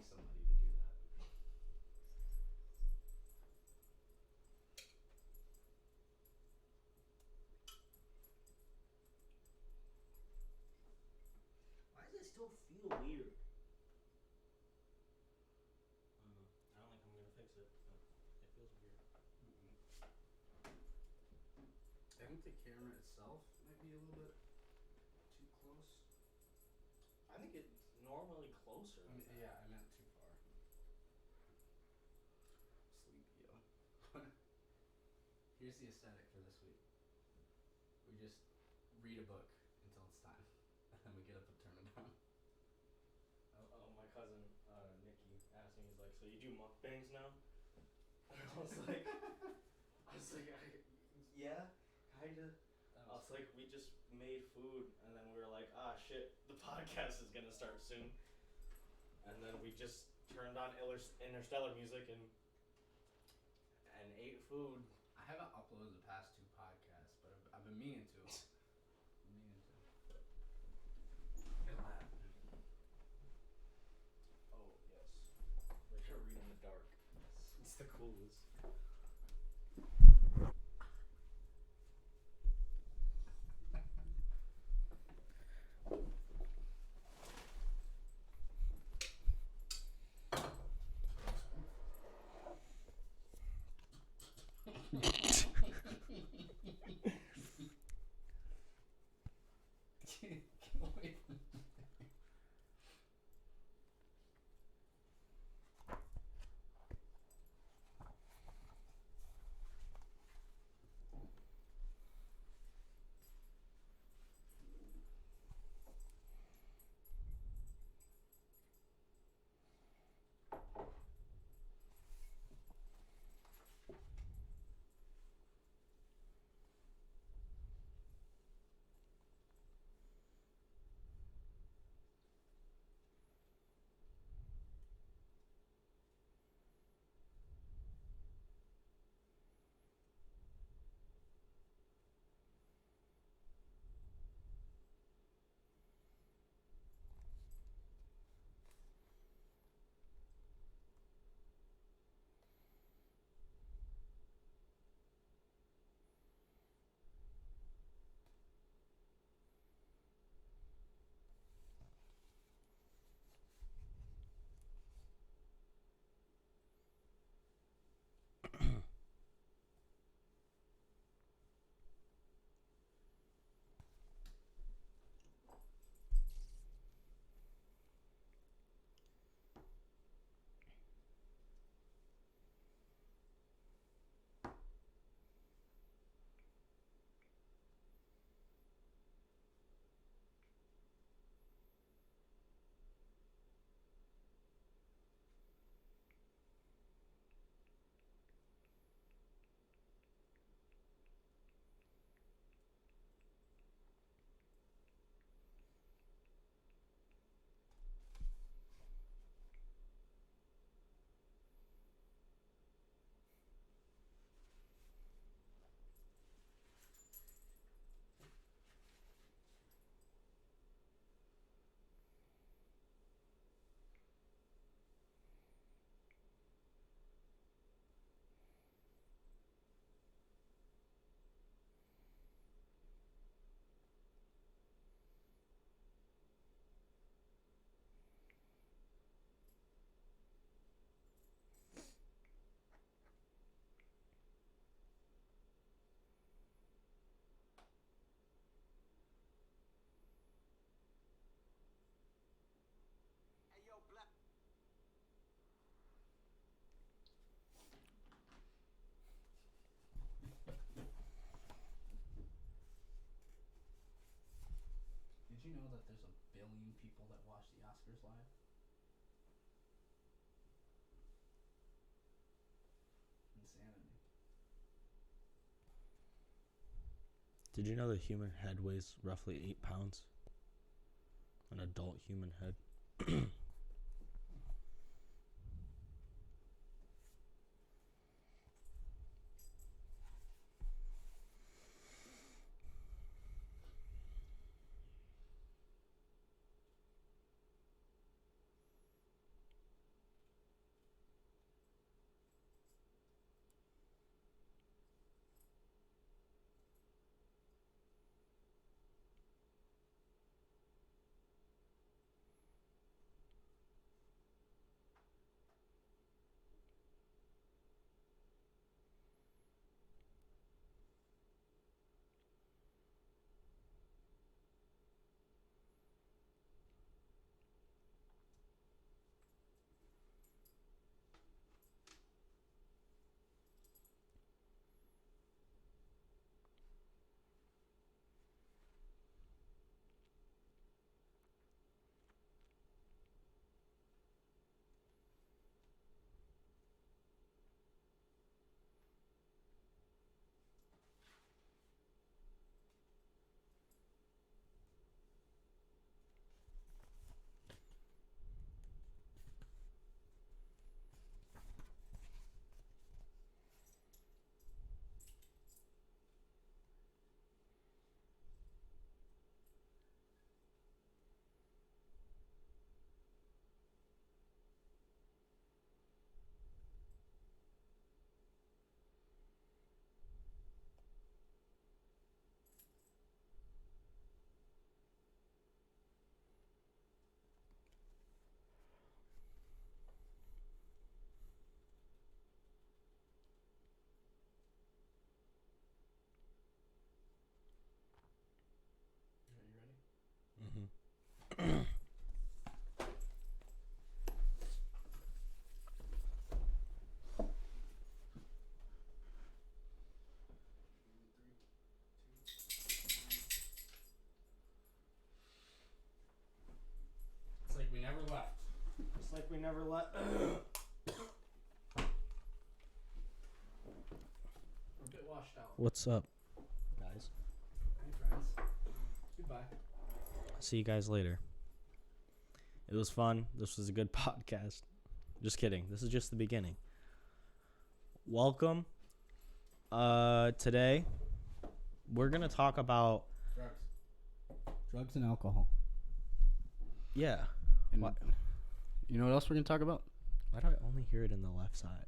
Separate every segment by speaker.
Speaker 1: pay somebody to do that.
Speaker 2: Why does it still feel weird?
Speaker 3: I don't think I'm gonna fix it, but it feels weird.
Speaker 1: I think the camera itself might be a little bit too close.
Speaker 3: I think it's normally closer.
Speaker 1: Yeah, I meant too far. Sleepy, yo. Here's the aesthetic for this week. We just read a book until it's time, and then we get up and turn it on.
Speaker 3: My cousin Nikki asked me, he's like, so you do mukbangs now? And I was like, yeah, kinda. I was like, we just made food, and then we were like, ah, shit, the podcast is gonna start soon. And then we just turned on Interstellar music and ate food.
Speaker 1: I haven't uploaded the past 2 podcasts, but I've been meaning to. Look at that.
Speaker 3: Oh, yes. We're gonna read in the dark.
Speaker 1: It's the coolest. Get away from me. Did you know that there's 1 billion people that watch the Oscars live? Insanity.
Speaker 3: Did you know the human head weighs roughly 8 pounds? An adult human head. never let.
Speaker 1: Get washed out.
Speaker 4: What's up, guys?
Speaker 1: Hey, friends. Goodbye.
Speaker 4: See you guys later. It was fun. This was a good podcast. Just kidding. This is just the beginning. Welcome. Today we're gonna talk about
Speaker 2: Drugs and alcohol.
Speaker 4: yeah.
Speaker 2: And
Speaker 4: What?
Speaker 2: you know what else we're gonna talk about?
Speaker 4: Why do I only hear it in the left side?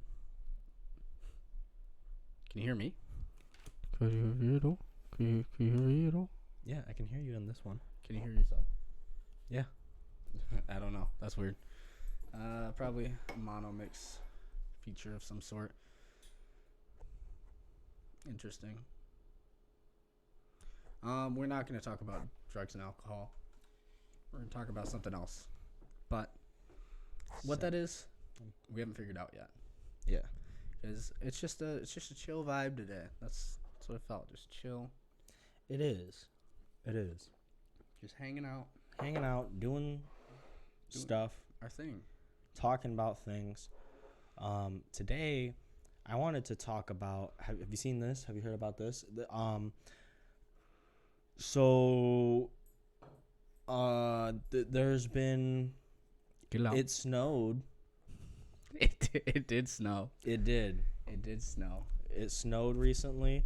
Speaker 2: Can you hear me? Can you hear it all? Can you hear it all?
Speaker 4: Yeah, I can hear you in this one.
Speaker 2: Can you hear yourself?
Speaker 4: Yeah.
Speaker 2: I don't know. That's weird. Probably a mono mix feature of some sort. Interesting. We're not going to talk about drugs and alcohol. We're going to talk about something else. But what that is, we haven't figured out yet.
Speaker 4: Yeah.
Speaker 2: Cuz it's just a chill vibe today. That's what it felt. Just chill,
Speaker 4: It is. It is.
Speaker 2: just hanging out,
Speaker 4: Hanging out, doing stuff,
Speaker 2: our thing.
Speaker 4: talking about things. Today, I wanted to talk about. Have you seen this? Have you heard about this? There's been.
Speaker 2: Get it out.
Speaker 4: It snowed.
Speaker 2: It did snow.
Speaker 4: It did.
Speaker 2: It did snow.
Speaker 4: It snowed recently,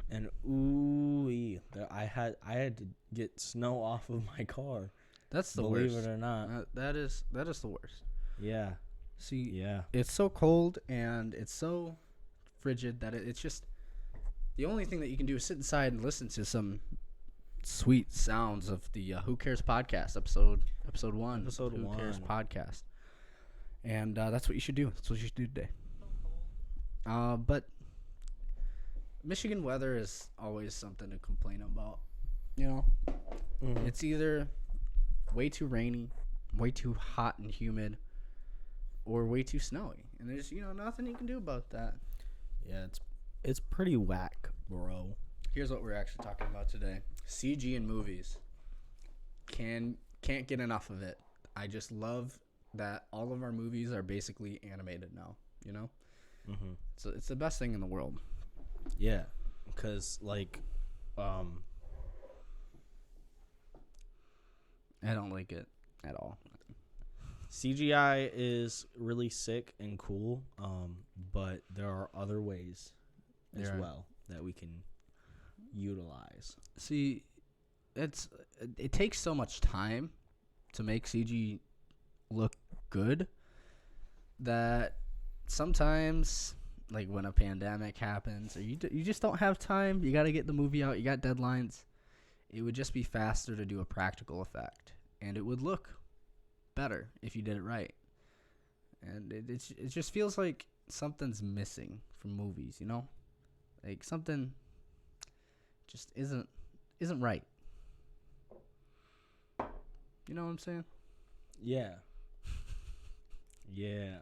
Speaker 4: and I had to get snow off of my car.
Speaker 2: That's the
Speaker 4: Believe
Speaker 2: worst.
Speaker 4: it or not.
Speaker 2: That is the worst.
Speaker 4: Yeah.
Speaker 2: See,
Speaker 4: Yeah.
Speaker 2: it's so cold and it's so frigid that it's just the only thing that you can do is sit inside and listen to some sweet sounds of the Who Cares podcast episode 1.
Speaker 4: Episode
Speaker 2: Who Cares
Speaker 4: 1.
Speaker 2: podcast. And that's what you should do. That's what you should do today. But Michigan weather is always something to complain about. You know,
Speaker 4: Mhm.
Speaker 2: it's either way too rainy, way too hot and humid, or way too snowy. And there's, nothing you can do about that.
Speaker 4: Yeah, it's pretty whack, bro.
Speaker 2: Here's what we're actually talking about today. CG in movies. Can't get enough of it. I just love that all of our movies are basically animated now,
Speaker 4: Mhm.
Speaker 2: So it's the best thing in the world.
Speaker 4: Yeah, because like,
Speaker 2: I don't like it at all.
Speaker 4: CGI is really sick and cool. But there are other ways as
Speaker 2: There are.
Speaker 4: well that we can utilize.
Speaker 2: See, it takes so much time to make CG look good that sometimes, like when a pandemic happens, or you just don't have time, you got to get the movie out, you got deadlines, it would just be faster to do a practical effect, and it would look better if you did it right. And it just feels like something's missing from movies, like something just isn't right. You know what I'm saying?
Speaker 4: Yeah. Yeah.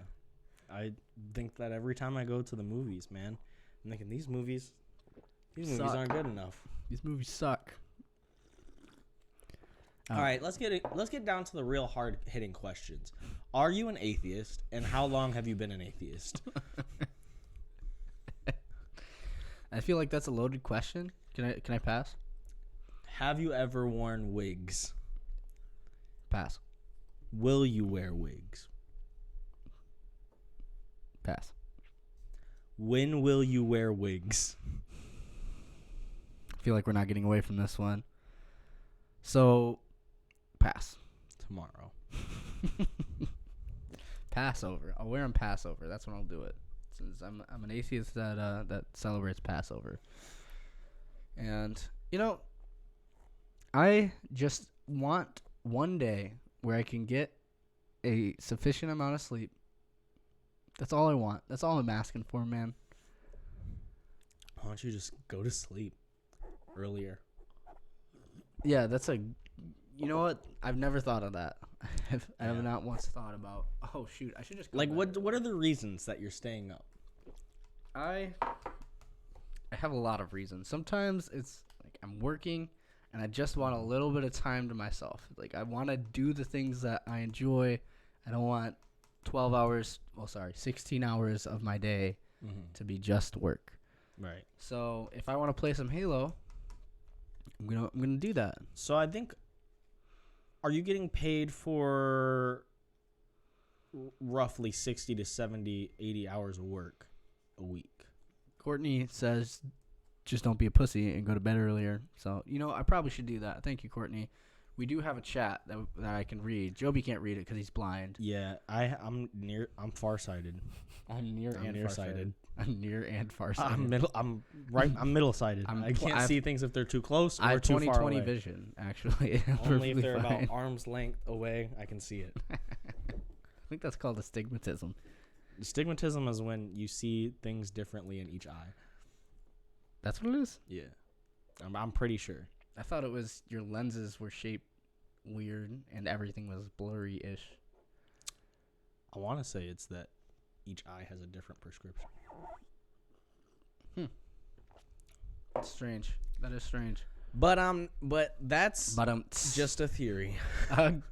Speaker 4: I think that every time I go to the movies, man, I'm thinking these movies
Speaker 2: Suck.
Speaker 4: aren't good enough.
Speaker 2: These movies suck.
Speaker 4: All right, let's get down to the real hard hitting questions. Are you an atheist, and how long have you been an atheist?
Speaker 2: I feel like that's a loaded question. Can I pass?
Speaker 4: Have you ever worn wigs?
Speaker 2: Pass.
Speaker 4: Will you wear wigs?
Speaker 2: Pass.
Speaker 4: When will you wear wigs?
Speaker 2: I feel like we're not getting away from this one. So, pass.
Speaker 4: Tomorrow.
Speaker 2: Passover. I'll wear them Passover. That's when I'll do it. Since I'm an atheist that celebrates Passover. And I just want one day where I can get a sufficient amount of sleep. That's all I want. That's all I'm asking for, man.
Speaker 4: Why don't you just go to sleep earlier?
Speaker 2: Yeah, that's you know what? I've never thought of that. I have not once thought about, oh shoot, I should just go
Speaker 4: Like,
Speaker 2: to bed.
Speaker 4: what are the reasons that you're staying up?
Speaker 2: I have a lot of reasons. Sometimes it's like I'm working and I just want a little bit of time to myself. Like I want to do the things that I enjoy. I don't want 12 hours, 16 hours of my day to be just work.
Speaker 4: Right.
Speaker 2: So if I want to play some Halo, I'm gonna do that.
Speaker 4: So I think, are you getting paid for roughly 60 to 70, 80 hours of work a week?
Speaker 2: Courtney says, just don't be a pussy and go to bed earlier. So, I probably should do that. Thank you, Courtney. We do have a chat that I can read. Joby can't read it because he's blind.
Speaker 4: Yeah, I'm farsighted.
Speaker 2: I'm near and
Speaker 4: nearsighted.
Speaker 2: I'm near and farsighted.
Speaker 4: I'm middle-sighted. I can't see things if they're too close or
Speaker 2: I have
Speaker 4: too far
Speaker 2: 20/20
Speaker 4: away.
Speaker 2: vision, actually.
Speaker 4: Only if they're
Speaker 2: Perfectly
Speaker 4: about
Speaker 2: fine.
Speaker 4: arm's length away, I can see it.
Speaker 2: I think that's called astigmatism.
Speaker 4: Stigmatism is when you see things differently in each eye.
Speaker 2: That's what it is?
Speaker 4: Yeah, I'm pretty sure.
Speaker 2: I thought it was your lenses were shaped weird and everything was blurry-ish.
Speaker 4: I want to say it's that each eye has a different prescription.
Speaker 2: Strange. That is strange.
Speaker 4: But that's
Speaker 2: But
Speaker 4: just a theory.
Speaker 2: an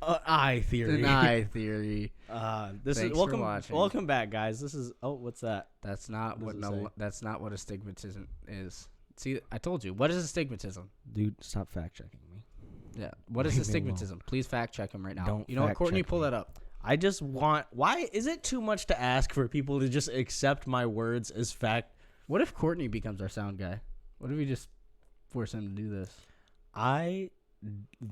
Speaker 4: Eye theory.
Speaker 2: eye theory.
Speaker 4: This
Speaker 2: Thanks
Speaker 4: is
Speaker 2: for
Speaker 4: welcome.
Speaker 2: watching.
Speaker 4: Welcome back, guys. This is what's that?
Speaker 2: That's not
Speaker 4: What
Speaker 2: what
Speaker 4: does it say?
Speaker 2: that's not what astigmatism is. See, I told you. What is astigmatism?
Speaker 4: Dude, stop fact checking me.
Speaker 2: Yeah. What is
Speaker 4: Leave me alone.
Speaker 2: astigmatism? Please fact check him right now.
Speaker 4: Don't
Speaker 2: You know what,
Speaker 4: fact
Speaker 2: Courtney?
Speaker 4: check
Speaker 2: Pull
Speaker 4: me.
Speaker 2: that up.
Speaker 4: I just want. Why is it too much to ask for people to just accept my words as fact?
Speaker 2: What if Courtney becomes our sound guy? What if we just force him to do this?
Speaker 4: I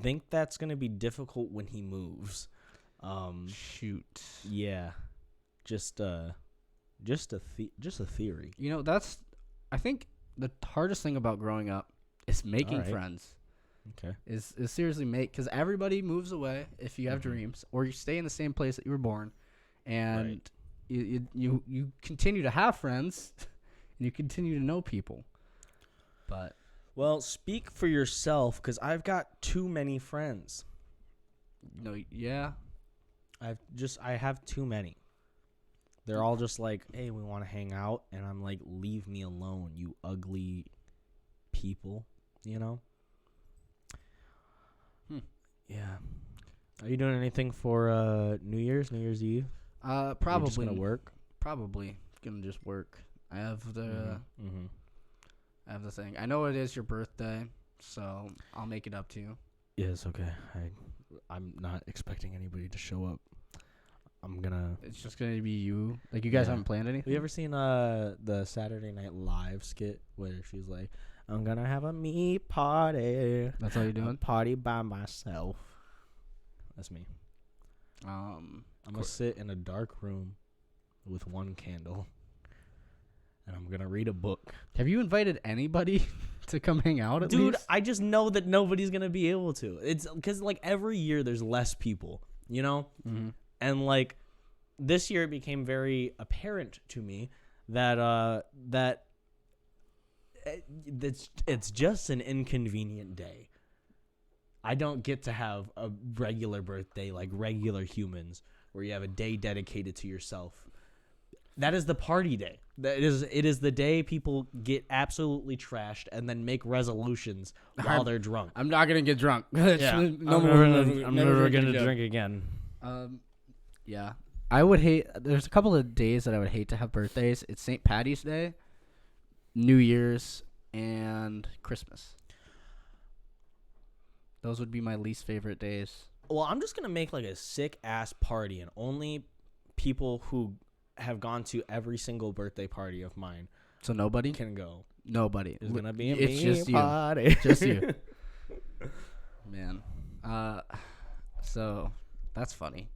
Speaker 4: think that's gonna be difficult when he moves.
Speaker 2: Shoot.
Speaker 4: Yeah, just a theory.
Speaker 2: I think the hardest thing about growing up is making
Speaker 4: Alright.
Speaker 2: friends.
Speaker 4: Okay.
Speaker 2: Is seriously because everybody moves away if you have dreams, or you stay in the same place that you were born, and
Speaker 4: Right.
Speaker 2: you continue to have friends, and you continue to know people. But
Speaker 4: Well, speak for yourself, because I've got too many friends.
Speaker 2: yeah,
Speaker 4: I have too many. They're all just like, hey, we want to hang out, and I'm like, leave me alone, you ugly people. Yeah. Are you doing anything for New Year's Eve?
Speaker 2: probably
Speaker 4: You're just gonna work.
Speaker 2: Probably gonna just work. I have the
Speaker 4: Mm-hmm.
Speaker 2: I have the thing. I know it is your birthday, so I'll make it up to you.
Speaker 4: Yes, okay. I'm not expecting anybody to show up. I'm gonna.
Speaker 2: It's just gonna be you. Like you guys
Speaker 4: Yeah.
Speaker 2: haven't planned anything.
Speaker 4: Have you ever seen the Saturday Night Live skit where she's like, "I'm gonna have a me party.
Speaker 2: That's all you're
Speaker 4: A
Speaker 2: doing.
Speaker 4: party by myself." That's me.
Speaker 2: Um,
Speaker 4: I'm gonna sit in a dark room with one candle, and I'm gonna read a book.
Speaker 2: have you invited anybody to come hang out at
Speaker 4: Dude,
Speaker 2: least?
Speaker 4: I just know that nobody's gonna be able to. It's because like every year there's less people,
Speaker 2: Mm-hmm.
Speaker 4: and like this year it became very apparent to me that it's just an inconvenient day. I don't get to have a regular birthday like regular humans where you have a day dedicated to yourself. That is the party day. It is the day people get absolutely trashed and then make resolutions while they're drunk.
Speaker 2: I'm not gonna get drunk.
Speaker 4: Yeah.
Speaker 2: I'm
Speaker 4: I'm never gonna drink again.
Speaker 2: Yeah. I would hate. There's a couple of days that I would hate to have birthdays. It's St. Patty's Day, New Year's, and Christmas. Those would be my least favorite days.
Speaker 4: Well, I'm just gonna make like a sick ass party, and only people who have gone to every single birthday party of mine
Speaker 2: So nobody.
Speaker 4: can go.
Speaker 2: Nobody.
Speaker 4: It's gonna be a
Speaker 2: It's
Speaker 4: me
Speaker 2: just you.
Speaker 4: party.
Speaker 2: Just you. Man. So that's funny.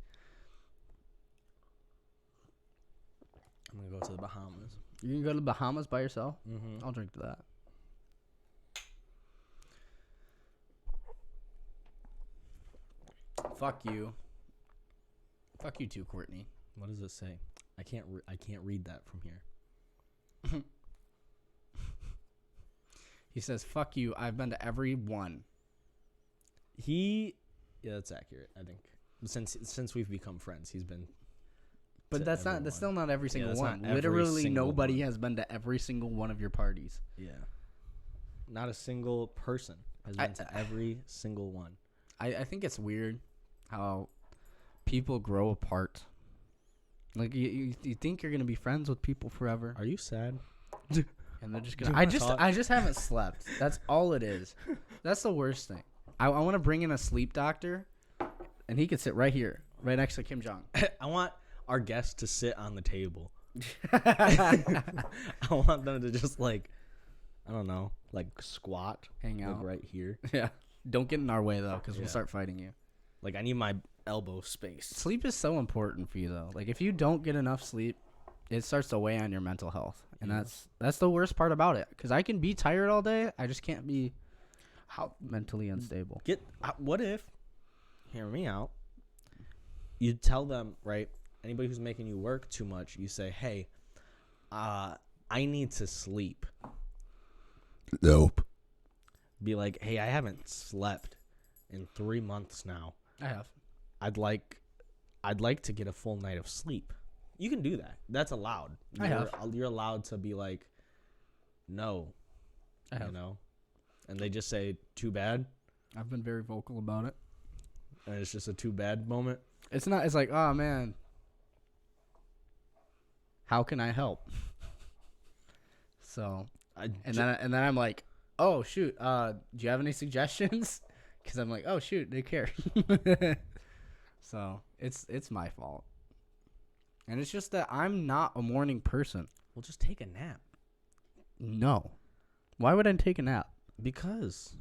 Speaker 4: I'm gonna go to the Bahamas.
Speaker 2: You can go to the Bahamas by yourself.
Speaker 4: Mm-hmm.
Speaker 2: I'll drink to that. Fuck you. Fuck you too, Courtney.
Speaker 4: What does it say? I can't read that from here.
Speaker 2: He says, "Fuck you. I've been to every one."
Speaker 4: Yeah, that's accurate. I think since we've become friends, he's been.
Speaker 2: But
Speaker 4: to
Speaker 2: that's
Speaker 4: everyone.
Speaker 2: still not every single
Speaker 4: that's
Speaker 2: one.
Speaker 4: not every
Speaker 2: Literally
Speaker 4: single
Speaker 2: nobody
Speaker 4: one.
Speaker 2: has been to every single one of your parties.
Speaker 4: Yeah. Not a single person has been to every single one.
Speaker 2: I think it's weird how people grow apart. Like you think you're gonna be friends with people forever,
Speaker 4: Are you sad?
Speaker 2: and they're just
Speaker 4: Do
Speaker 2: gonna.
Speaker 4: you wanna talk?
Speaker 2: I just haven't slept. That's all it is. That's the worst thing. I want to bring in a sleep doctor, and he could sit right here, right next to Kim Jong.
Speaker 4: I want our guests to sit on the table. I want them to just like, I don't know, like squat,
Speaker 2: Hang
Speaker 4: like
Speaker 2: out.
Speaker 4: right here.
Speaker 2: Yeah. Don't get in our way though, because
Speaker 4: Yeah.
Speaker 2: we'll start fighting you.
Speaker 4: Like I need my elbow space.
Speaker 2: Sleep is so important for you though. Like if you don't get enough sleep, it starts to weigh on your mental health, and
Speaker 4: Yeah.
Speaker 2: that's the worst part about it. Because I can be tired all day, I just can't be mentally unstable.
Speaker 4: What if? Hear me out. You tell them, right? Anybody who's making you work too much, you say, "Hey, I need to sleep."
Speaker 2: Nope.
Speaker 4: Be like, "Hey, I haven't slept in 3 months now.
Speaker 2: I have.
Speaker 4: I'd like to get a full night of sleep." You can do that. That's allowed. You're allowed to be like, "No,"
Speaker 2: I have.
Speaker 4: you know, and they just say, "Too bad,"
Speaker 2: I've been very vocal about it.
Speaker 4: and it's just a too bad moment.
Speaker 2: It's not. It's like, oh man, how can I help? So, and then I'm like, oh shoot, do you have any suggestions? Because I'm like, oh shoot, they care. So it's my fault, and it's just that I'm not a morning person.
Speaker 4: we'll just take a nap
Speaker 2: No, why would I take a nap,
Speaker 4: because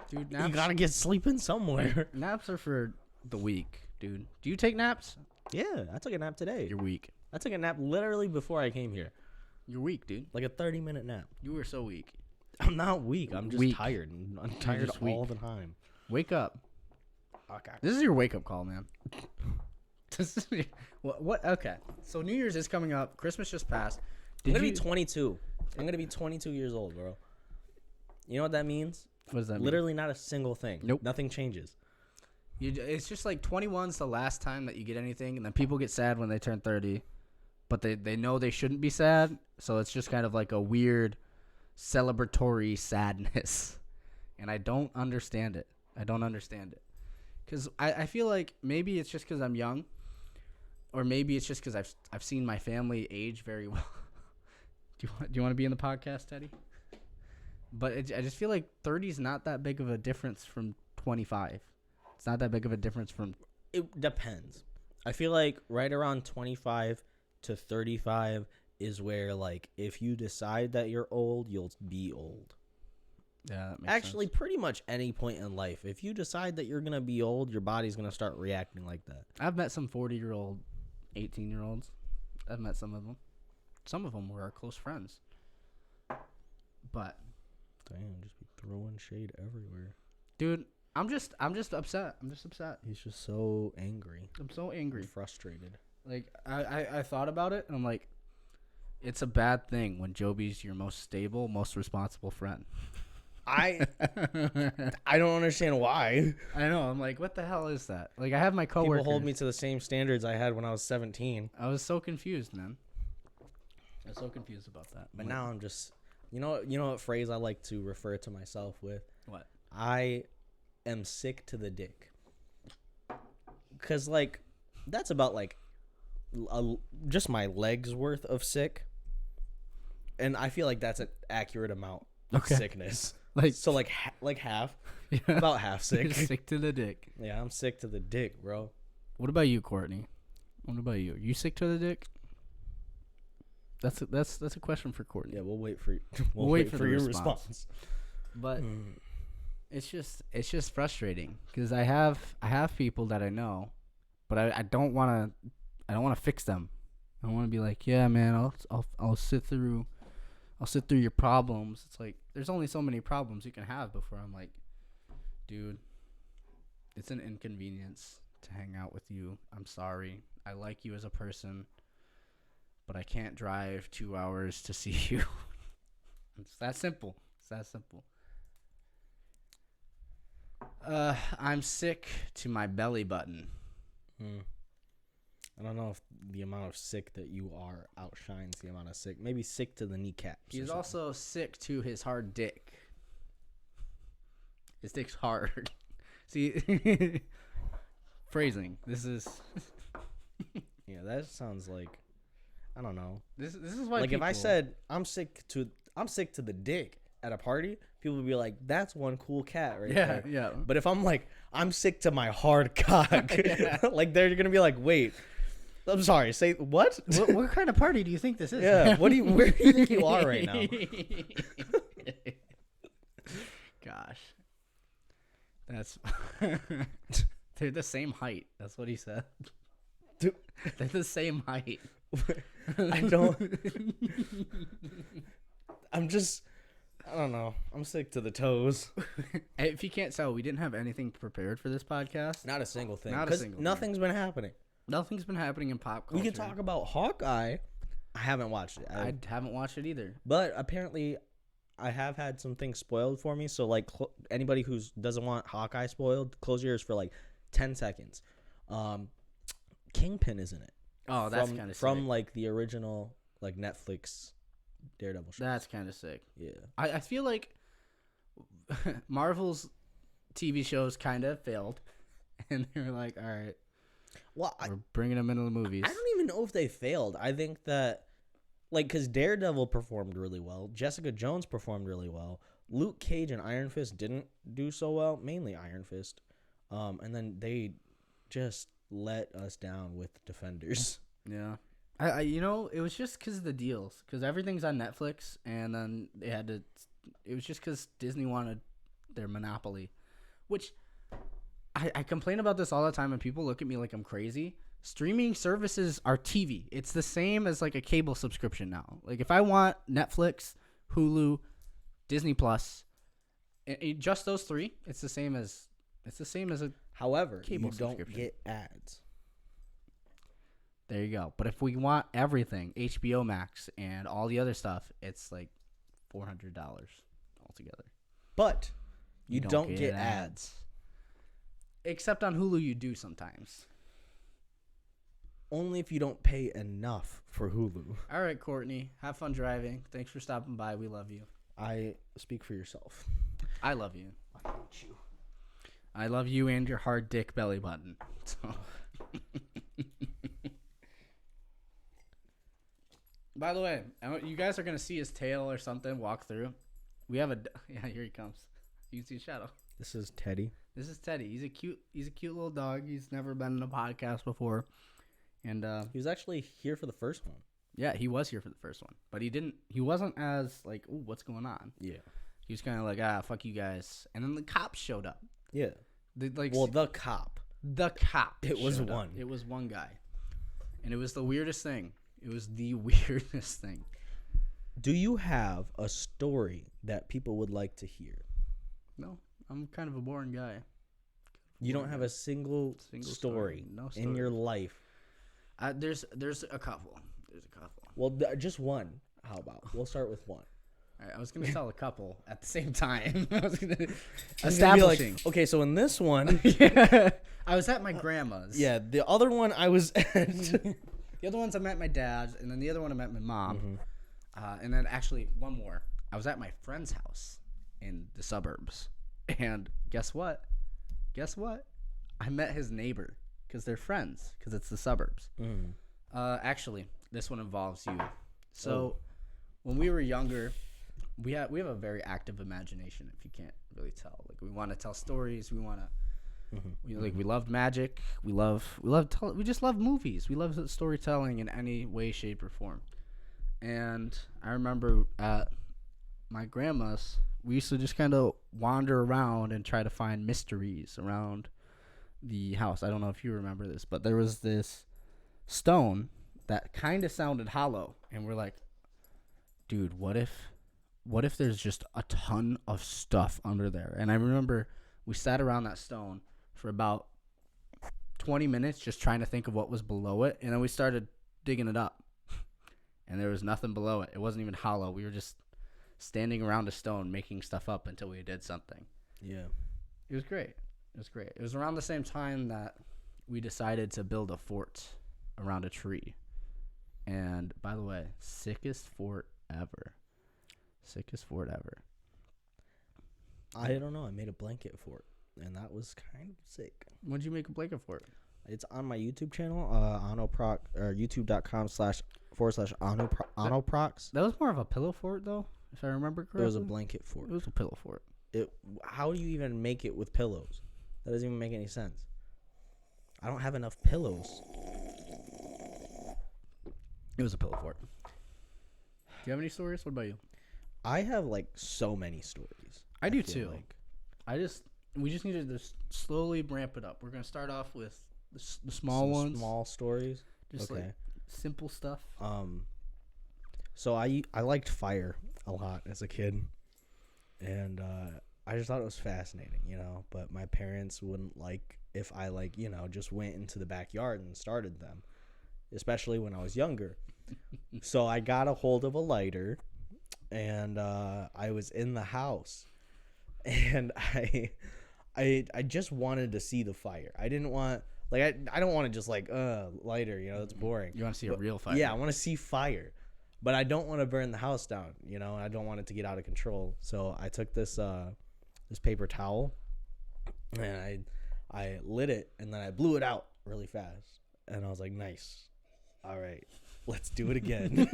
Speaker 2: dude?
Speaker 4: you gotta get sleeping somewhere.
Speaker 2: Naps are for the weak, dude. Do you take naps?
Speaker 4: Yeah, I took a nap today.
Speaker 2: You're weak.
Speaker 4: I took a nap literally before I came here,
Speaker 2: You're weak, dude.
Speaker 4: like a 30-minute nap.
Speaker 2: You were so weak.
Speaker 4: I'm not weak. I'm just
Speaker 2: Weak.
Speaker 4: tired. I'm tired
Speaker 2: just
Speaker 4: all
Speaker 2: weak.
Speaker 4: the time.
Speaker 2: Wake up.
Speaker 4: Okay.
Speaker 2: This is your wake up call, man. This is what? Okay. So New Year's is coming up. Christmas just passed.
Speaker 4: I'm gonna be 22. I'm gonna be 22 years old, bro. You know what that means?
Speaker 2: What does that mean?
Speaker 4: Literally not a single thing.
Speaker 2: Nope.
Speaker 4: Nothing changes.
Speaker 2: It's just like 21's the last time that you get anything, and then people get sad when they turn 30, but they know they shouldn't be sad, so it's just kind of like a weird celebratory sadness, and I don't understand it. Because I feel like maybe it's just because I'm young, or maybe it's just because I've seen my family age very well. Do you want to be in the podcast, Teddy? But I just feel like 30 is not that big of a difference from 25. It's not that big of a difference from.
Speaker 4: It depends. I feel like right around 25 to 35 is where, like, if you decide that you're old, you'll be old.
Speaker 2: Yeah, that makes
Speaker 4: Actually, pretty much any point in life. If you decide that you're going to be old, your body's going to start reacting like that.
Speaker 2: I've met some 40-year-old, 18-year-olds. I've met some of them. Some of them were our close friends. But,
Speaker 4: Damn, just be throwing shade everywhere.
Speaker 2: dude, I'm just upset. I'm just upset.
Speaker 4: He's just so angry.
Speaker 2: I'm so angry.
Speaker 4: And frustrated.
Speaker 2: Like, I thought about it, and I'm like, it's a bad thing when Joby's your most stable, most responsible friend.
Speaker 4: I don't understand why.
Speaker 2: I know. I'm like, what the hell is that? Like, I have my coworkers.
Speaker 4: People hold me to the same standards I had when I was 17.
Speaker 2: I was so confused, man. I was so confused about that.
Speaker 4: But now I'm just, you know what phrase I like to refer to myself with?
Speaker 2: What?
Speaker 4: I am sick to the dick. Because, like, that's about, like, just my legs worth of sick. And I feel like that's an accurate amount of
Speaker 2: Okay.
Speaker 4: sickness.
Speaker 2: Like,
Speaker 4: So, like half.
Speaker 2: yeah.
Speaker 4: About half sick.
Speaker 2: Sick to the dick.
Speaker 4: Yeah, I'm sick to the dick, bro.
Speaker 2: What about you, Courtney? What about you? You sick to the dick? That's a question for Courtney.
Speaker 4: Yeah, we'll wait for
Speaker 2: We'll wait for the
Speaker 4: your
Speaker 2: response.
Speaker 4: response.
Speaker 2: But it's just frustrating because I have people that I know, but I don't want to fix them. I want to be like, yeah, man, I'll sit through your problems. It's like there's only so many problems you can have before I'm like, dude, it's an inconvenience to hang out with you. I'm sorry. I like you as a person, but I can't drive 2 hours to see you. It's that simple. I'm sick to my belly button.
Speaker 4: I don't know if the amount of sick that you are outshines the amount of sick. Maybe sick to the kneecaps.
Speaker 2: He's
Speaker 4: or something.
Speaker 2: also sick to his hard dick. His dick's hard. See, Phrasing. This is
Speaker 4: Yeah, that sounds like, I don't know.
Speaker 2: this is why.
Speaker 4: Like if I
Speaker 2: people-
Speaker 4: said I'm sick to the dick at a party, people would be like, "That's one cool cat right
Speaker 2: yeah,
Speaker 4: there."
Speaker 2: yeah.
Speaker 4: But if I'm like, I'm sick to my hard cock, like they're gonna be like, "Wait, I'm sorry, say what?"
Speaker 2: What kind of party do you think this is?
Speaker 4: Yeah, where do you think you are right now?
Speaker 2: Gosh, that's they're the same height. That's what he said.
Speaker 4: Dude.
Speaker 2: They're the same height.
Speaker 4: I don't. I don't know. I'm sick to the toes.
Speaker 2: If you can't tell, we didn't have anything prepared for this podcast.
Speaker 4: Not a single thing.
Speaker 2: Not a
Speaker 4: 'cause
Speaker 2: single thing.
Speaker 4: nothing's been happening.
Speaker 2: Nothing's been happening in pop culture.
Speaker 4: We can talk about Hawkeye. I haven't watched it.
Speaker 2: I haven't watched it either.
Speaker 4: But apparently, I have had some things spoiled for me. So, like, anybody who doesn't want Hawkeye spoiled, close your ears for like 10 seconds. Kingpin is in it.
Speaker 2: Oh, that's kind of
Speaker 4: from
Speaker 2: sick.
Speaker 4: like the original like Netflix Daredevil show.
Speaker 2: That's kind of sick.
Speaker 4: Yeah.
Speaker 2: I feel like Marvel's TV shows kind of failed, and they were like, all right,
Speaker 4: Well,
Speaker 2: we're bringing them into the movies.
Speaker 4: I don't even know if they failed. I think that, like, because Daredevil performed really well, Jessica Jones performed really well, Luke Cage and Iron Fist didn't do so well, mainly Iron Fist, and then they just let us down with Defenders.
Speaker 2: Yeah. I it was just because of the deals. Because everything's on Netflix, and then they had to. It was just because Disney wanted their monopoly, which I complain about this all the time, and people look at me like I'm crazy. Streaming services are TV. It's the same as like a cable subscription now. Like if I want Netflix, Hulu, Disney Plus, just those three, it's the same as a.
Speaker 4: However,
Speaker 2: Cable
Speaker 4: you don't
Speaker 2: subscription.
Speaker 4: get ads.
Speaker 2: There you go. But if we want everything, HBO Max and all the other stuff, it's like $400 altogether.
Speaker 4: But you don't get ads.
Speaker 2: Except on Hulu, you do sometimes.
Speaker 4: Only if you don't pay enough for Hulu.
Speaker 2: All right, Courtney. Have fun driving. Thanks for stopping by. We love you.
Speaker 4: I speak for yourself.
Speaker 2: I love you.
Speaker 4: I hate you.
Speaker 2: I love you and your hard dick belly button. So. By the way, you guys are going to see his tail or something walk through. We have yeah, here he comes. You can see his shadow.
Speaker 4: This is Teddy.
Speaker 2: This is Teddy. He's a cute little dog. He's never been in a podcast before. And
Speaker 4: He was actually here for the first one.
Speaker 2: yeah, he was here for the first one. But he wasn't as like, "Ooh, what's going on?"
Speaker 4: Yeah.
Speaker 2: He was kind of like, fuck you guys." And then the cops showed up.
Speaker 4: Yeah.
Speaker 2: The
Speaker 4: cop.
Speaker 2: the cop.
Speaker 4: It was
Speaker 2: showed up.
Speaker 4: one.
Speaker 2: It was one guy. And it was the weirdest thing. It was the weirdest thing.
Speaker 4: Do you have a story that people would like to hear?
Speaker 2: No, I'm kind of a boring guy.
Speaker 4: You don't have a single story
Speaker 2: No
Speaker 4: in your life.
Speaker 2: There's a couple. There's a couple.
Speaker 4: Well, just one. How about? We'll start with one.
Speaker 2: All right, I was gonna tell a couple at the same time. I was gonna
Speaker 4: It's gonna be
Speaker 2: establishing.
Speaker 4: like, okay, so in this one,
Speaker 2: Yeah, I was at my grandma's.
Speaker 4: yeah, the other one I was at.
Speaker 2: The other ones I met my dad, and then the other one I met my mom, and then actually one more. I was at my friend's house in the suburbs, and guess what? I met his neighbor because they're friends because it's the suburbs. Actually, this one involves you. So, when we were younger, we have a very active imagination. If you can't really tell, like we want to tell stories. We want to. We loved magic. We just love movies. We love storytelling in any way, shape, or form. And I remember at my grandma's, we used to just kind of wander around and try to find mysteries around the house. I don't know if you remember this, but there was this stone that kind of sounded hollow, and we're like, dude, what if there's just a ton of stuff under there? And I remember we sat around that stone for about 20 minutes just trying to think of what was below it, and then we started digging it up, and there was nothing below it. It wasn't even hollow. We were just standing around a stone making stuff up until we did something.
Speaker 4: Yeah.
Speaker 2: It was great. It was around the same time that we decided to build a fort around a tree. And by the way, sickest fort ever.
Speaker 4: I don't know. I made a blanket for it, and that was kind of sick.
Speaker 2: What'd you make a blanket fort?
Speaker 4: It's on my YouTube channel, Onoproc, or youtube.com//Onoprocs.
Speaker 2: That was more of a pillow fort, though, if I remember correctly.
Speaker 4: It was a blanket fort.
Speaker 2: It was a pillow fort.
Speaker 4: How do you even make it with pillows? That doesn't even make any sense. I don't have enough pillows.
Speaker 2: It was a pillow fort. Do you have any stories? What about you?
Speaker 4: I have like so many stories.
Speaker 2: I do
Speaker 4: feel
Speaker 2: too.
Speaker 4: like.
Speaker 2: We just need to slowly ramp it up. We're gonna start off with the small ones,
Speaker 4: Small stories.
Speaker 2: just
Speaker 4: Okay.
Speaker 2: like simple stuff.
Speaker 4: So I liked fire a lot as a kid, and I just thought it was fascinating, But my parents wouldn't like if I just went into the backyard and started them, especially when I was younger. So I got a hold of a lighter, and I was in the house, and I just wanted to see the fire. I didn't want I don't want to just lighter, that's boring.
Speaker 2: You want to see a real fire?
Speaker 4: Yeah, I want to see fire, but I don't want to burn the house down. I don't want it to get out of control. So I took this paper towel, and I lit it, and then I blew it out really fast, and I was like, nice, all right, let's do it again.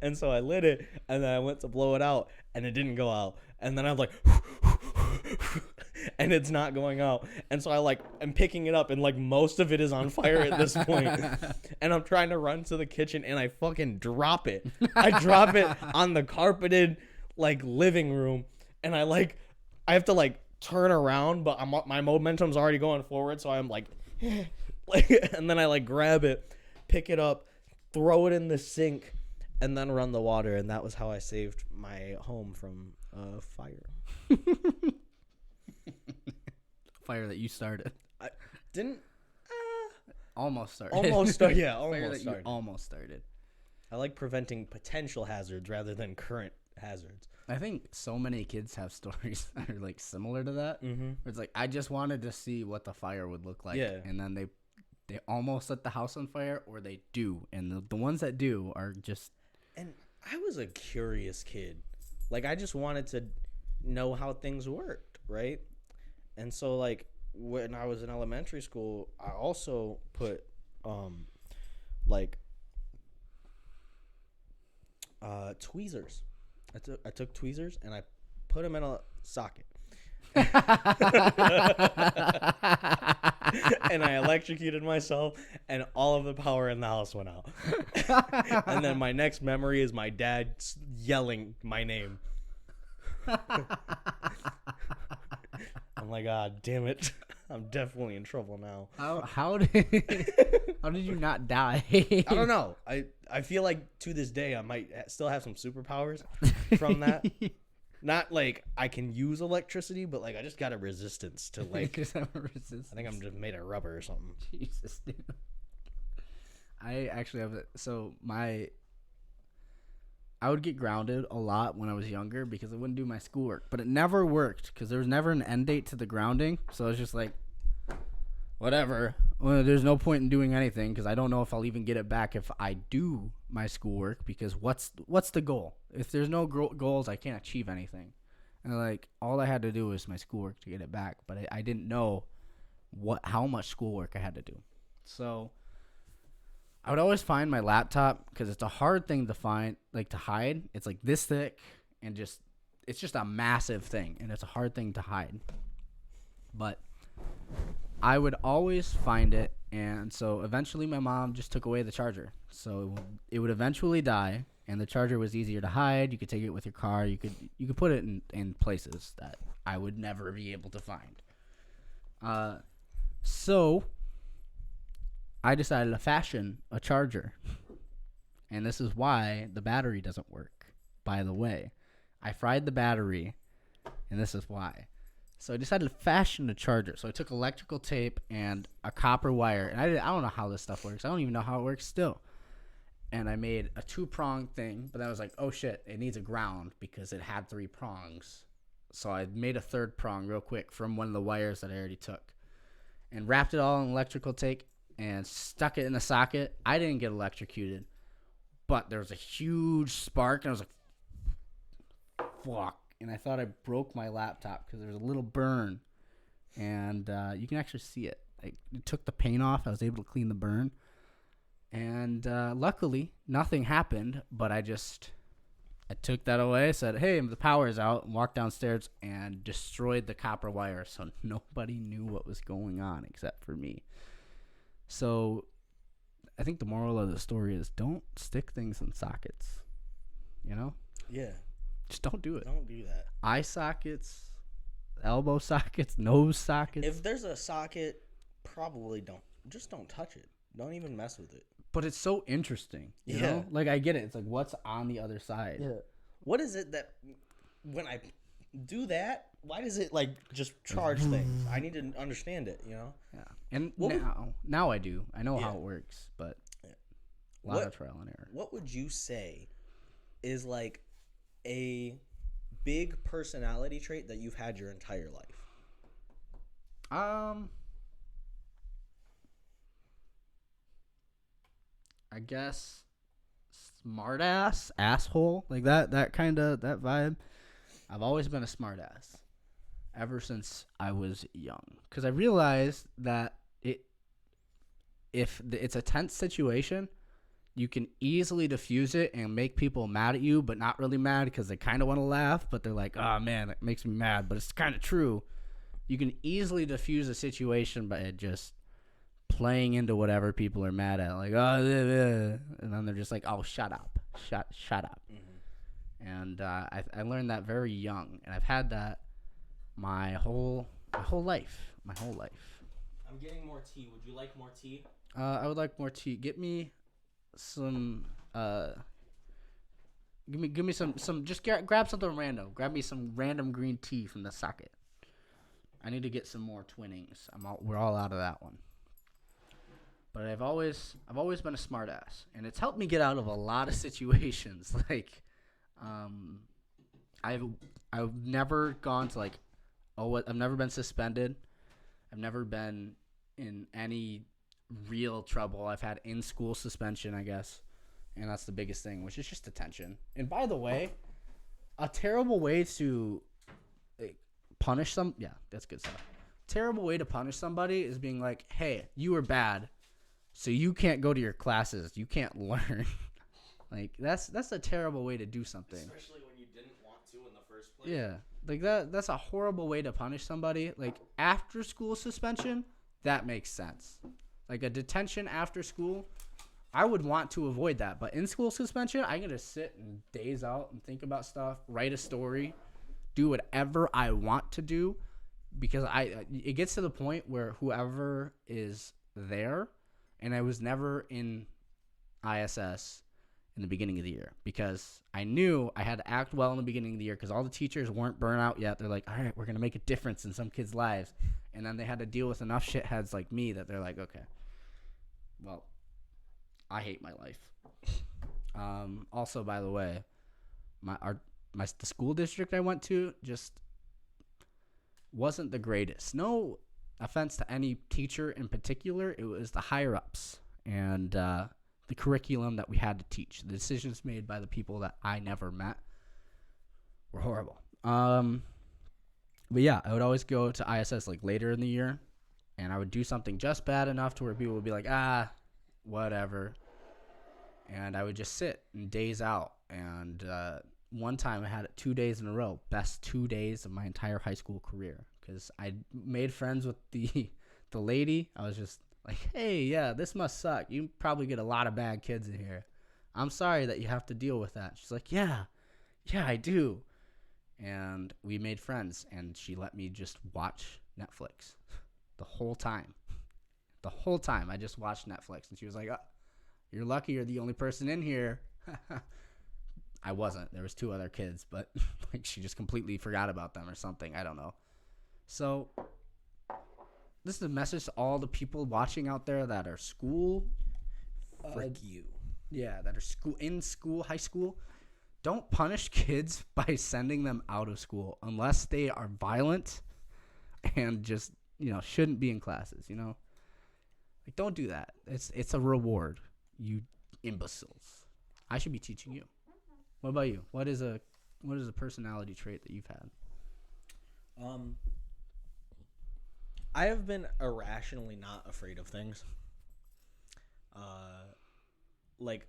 Speaker 4: And so I lit it, and then I went to blow it out, and it didn't go out, and then I'm like, and it's not going out, and so I'm picking it up, and most of it is on fire at this point, and I'm trying to run to the kitchen, and I fucking drop it. I drop it on the carpeted living room, and I have to turn around, but my momentum's already going forward, so I'm and then I grab it, pick it up, throw it in the sink, and then run the water, and that was how I saved my home from fire.
Speaker 2: Fire that you started.
Speaker 4: I didn't
Speaker 2: Almost started.
Speaker 4: almost start. Yeah,
Speaker 2: Fire
Speaker 4: almost
Speaker 2: that
Speaker 4: started.
Speaker 2: you almost started.
Speaker 4: I like preventing potential hazards rather than current hazards.
Speaker 2: I think so many kids have stories that are similar to that.
Speaker 4: Mm-hmm.
Speaker 2: Where it's I just wanted to see what the fire would look like.
Speaker 4: Yeah.
Speaker 2: And then they almost set the house on fire, or they do. And the ones that do are just...
Speaker 4: And I was a curious kid. I just wanted to know how things worked, right? And so, when I was in elementary school, I also put, tweezers. I took tweezers, and I put them in a socket. And I electrocuted myself, and all of the power in the house went out. And then my next memory is my dad yelling my name. I'm like, God damn it. I'm definitely in trouble now.
Speaker 2: How did you not die?
Speaker 4: I don't know. I feel like to this day I might still have some superpowers from that. Not I can use electricity, but I just got a resistance to
Speaker 2: Just have a resistance.
Speaker 4: I think I'm just made of rubber or something.
Speaker 2: Jesus, dude. I actually have it. So I would get grounded a lot when I was younger because I wouldn't do my schoolwork, but it never worked because there was never an end date to the grounding. So I was just whatever. Well, there's no point in doing anything because I don't know if I'll even get it back if I do my schoolwork, because what's the goal? If there's no goals, I can't achieve anything. And all I had to do was my schoolwork to get it back, but I didn't know how much schoolwork I had to do. So I would always find my laptop because it's a hard thing to find, to hide. It's this thick and it's just a massive thing, and it's a hard thing to hide. But I would always find it, and so eventually my mom just took away the charger. So it would eventually die, and the charger was easier to hide. You could take it with your car. You could put it in places that I would never be able to find. So I decided to fashion a charger. And this is why the battery doesn't work, by the way. I fried the battery, and this is why. So I decided to fashion a charger. So I took electrical tape and a copper wire. And I don't know how this stuff works. I don't even know how it works still. And I made a 2-prong thing. But then I was like, oh, shit, it needs a ground because it had 3 prongs. So I made a 3rd prong real quick from one of the wires that I already took. And wrapped it all in electrical tape and stuck it in the socket. I didn't get electrocuted. But there was a huge spark. And I was like, fuck. And I thought I broke my laptop because there was a little burn. And you can actually see it. it took the paint off. I was able to clean the burn. And luckily, nothing happened, but I took that away, said, hey, the power's out, and walked downstairs and destroyed the copper wire so nobody knew what was going on except for me. So I think the moral of the story is don't stick things in sockets, you know?
Speaker 4: Yeah.
Speaker 2: Just don't do it.
Speaker 4: Don't do that.
Speaker 2: Eye sockets, elbow sockets, nose sockets.
Speaker 4: If there's a socket, probably don't touch it. Don't even mess with it.
Speaker 2: But it's so interesting, you know? Like, I get it. It's like, what's on the other side?
Speaker 4: Yeah. What is it that when I do that, why does it like just charge things? I need to understand it, you know?
Speaker 2: Yeah. And
Speaker 4: What
Speaker 2: now I do. I know
Speaker 4: Yeah.
Speaker 2: how it works, but
Speaker 4: Yeah.
Speaker 2: a lot of trial and error.
Speaker 4: What would you say is like a big personality trait that you've had your entire life?
Speaker 2: I guess smartass, asshole, like that kind of that vibe. I've always been a smartass ever since I was young, because I realized that if it's a tense situation, you can easily diffuse it and make people mad at you, but not really mad because they kind of want to laugh, but they're like, oh man, that makes me mad, but it's kind of true. You can easily diffuse a situation by just playing into whatever people are mad at, like, oh, and then they're just like, oh, shut up.
Speaker 4: Mm-hmm.
Speaker 2: And I learned that very young, and I've had that my whole life.
Speaker 3: I'm getting more tea. Would you like more tea?
Speaker 2: I would like more tea. Get me some. Give me some. Just grab something random. Grab me some random green tea from the socket. I need to get some more Twinings. We're all out of that one. But I've always been a smartass, and it's helped me get out of a lot of situations. Like, I've never gone to like, I've never been suspended. I've never been in any real trouble. I've had in-school suspension, I guess, and that's the biggest thing, which is just detention. And by the way, a terrible way to punish them. Yeah, that's good stuff. Terrible way to punish somebody is being like, hey, you were bad, so you can't go to your classes. You can't learn. Like, that's a terrible way to do something.
Speaker 3: Especially when you didn't want to in the first place.
Speaker 2: Yeah. Like, that's a horrible way to punish somebody. Like, after school suspension, that makes sense. Like, a detention after school, I would want to avoid that. But in school suspension, I can just sit and daze out and think about stuff, write a story, do whatever I want to do, because it gets to the point where whoever is there, and I was never in ISS in the beginning of the year, because I knew I had to act well in the beginning of the year, because all the teachers weren't burnt out yet. They're like, all right, we're going to make a difference in some kids' lives. And then they had to deal with enough shitheads like me that they're like, okay, well, I hate my life. Also, by the way, the school district I went to just wasn't the greatest. No offense to any teacher in particular. It was the higher ups and the curriculum that we had to teach. The decisions made by the people that I never met were horrible. But yeah, I would always go to ISS like later in the year, and I would do something just bad enough to where people would be like, whatever. And I would just sit and daze out. And one time I had it 2 days in a row, best 2 days of my entire high school career, because I made friends with the lady. I was just like, hey, yeah, this must suck. You probably get a lot of bad kids in here. I'm sorry that you have to deal with that. She's like, yeah, I do. And we made friends, and she let me just watch Netflix the whole time. The whole time I just watched Netflix, and she was like, you're lucky you're the only person in here. I wasn't. There was 2 other kids, but like she just completely forgot about them or something. I don't know. So this is a message to all the people watching out there that are school.
Speaker 4: Frick you.
Speaker 2: Yeah, that are high school. Don't punish kids by sending them out of school unless they are violent and just, shouldn't be in classes, Like, don't do that. It's a reward, you imbeciles. I should be teaching you. What about you? What is a personality trait that you've had?
Speaker 4: I have been irrationally not afraid of things. Like,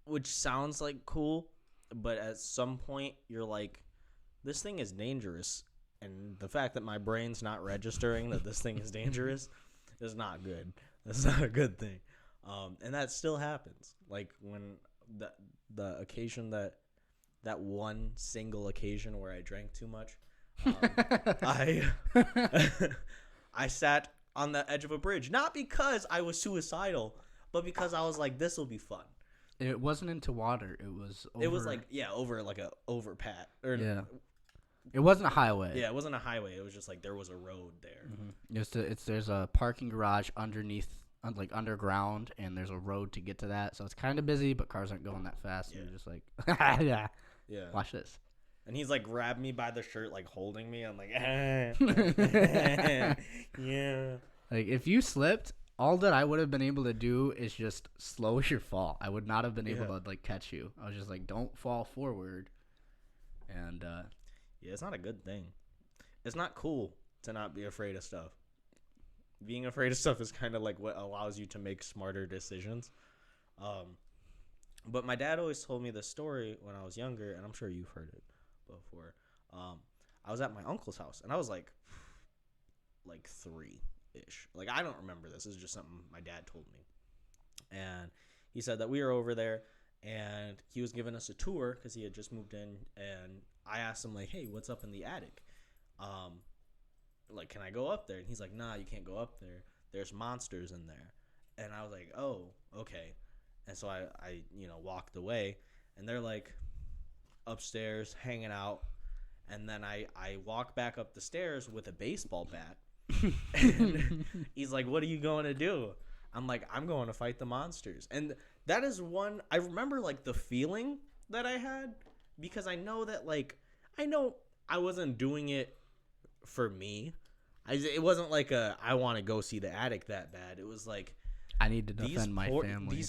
Speaker 4: which sounds like cool, but at some point you're like, this thing is dangerous, and the fact that my brain's not registering that this thing is dangerous is not good. That's not a good thing. And that still happens. Like when the occasion that one single occasion where I drank too much, I sat on the edge of a bridge, not because I was suicidal, but because I was like, this will be fun.
Speaker 2: It wasn't into water. It was over,
Speaker 4: It was like, yeah, over like a overpass.
Speaker 2: Yeah. It wasn't a highway.
Speaker 4: Yeah, it wasn't a highway. It was just like there was a road there.
Speaker 2: Mm-hmm. There's a parking garage underneath, like underground, and there's a road to get to that. So it's kind of busy, but cars aren't going that fast.
Speaker 4: Yeah.
Speaker 2: And you're just like, yeah, watch this.
Speaker 4: And he's like grabbed me by the shirt, like holding me. I'm like, yeah.
Speaker 2: Like if you slipped, all that I would have been able to do is just slow your fall. I would not have been able to like catch you. I was just like, don't fall forward. And
Speaker 4: yeah, it's not a good thing. It's not cool to not be afraid of stuff. Being afraid of stuff is kind of like what allows you to make smarter decisions. But my dad always told me this story when I was younger, and I'm sure you've heard it before. I was at my uncle's house, and I was like 3-ish. Like, I don't remember this. This is just something my dad told me. And he said that we were over there, and he was giving us a tour because he had just moved in, and I asked him, like, hey, what's up in the attic? Like, can I go up there? And he's like, nah, you can't go up there. There's monsters in there. And I was like, oh, okay. And so I walked away, and they're like upstairs hanging out. And then I walk back up the stairs with a baseball bat. And he's like, what are you going to do? I'm like, I'm going to fight the monsters. And that is one, I remember like the feeling that I had, because I know that like, I wasn't doing it for me. It wasn't like I want to go see the attic that bad. It was like,
Speaker 2: I need to defend my family.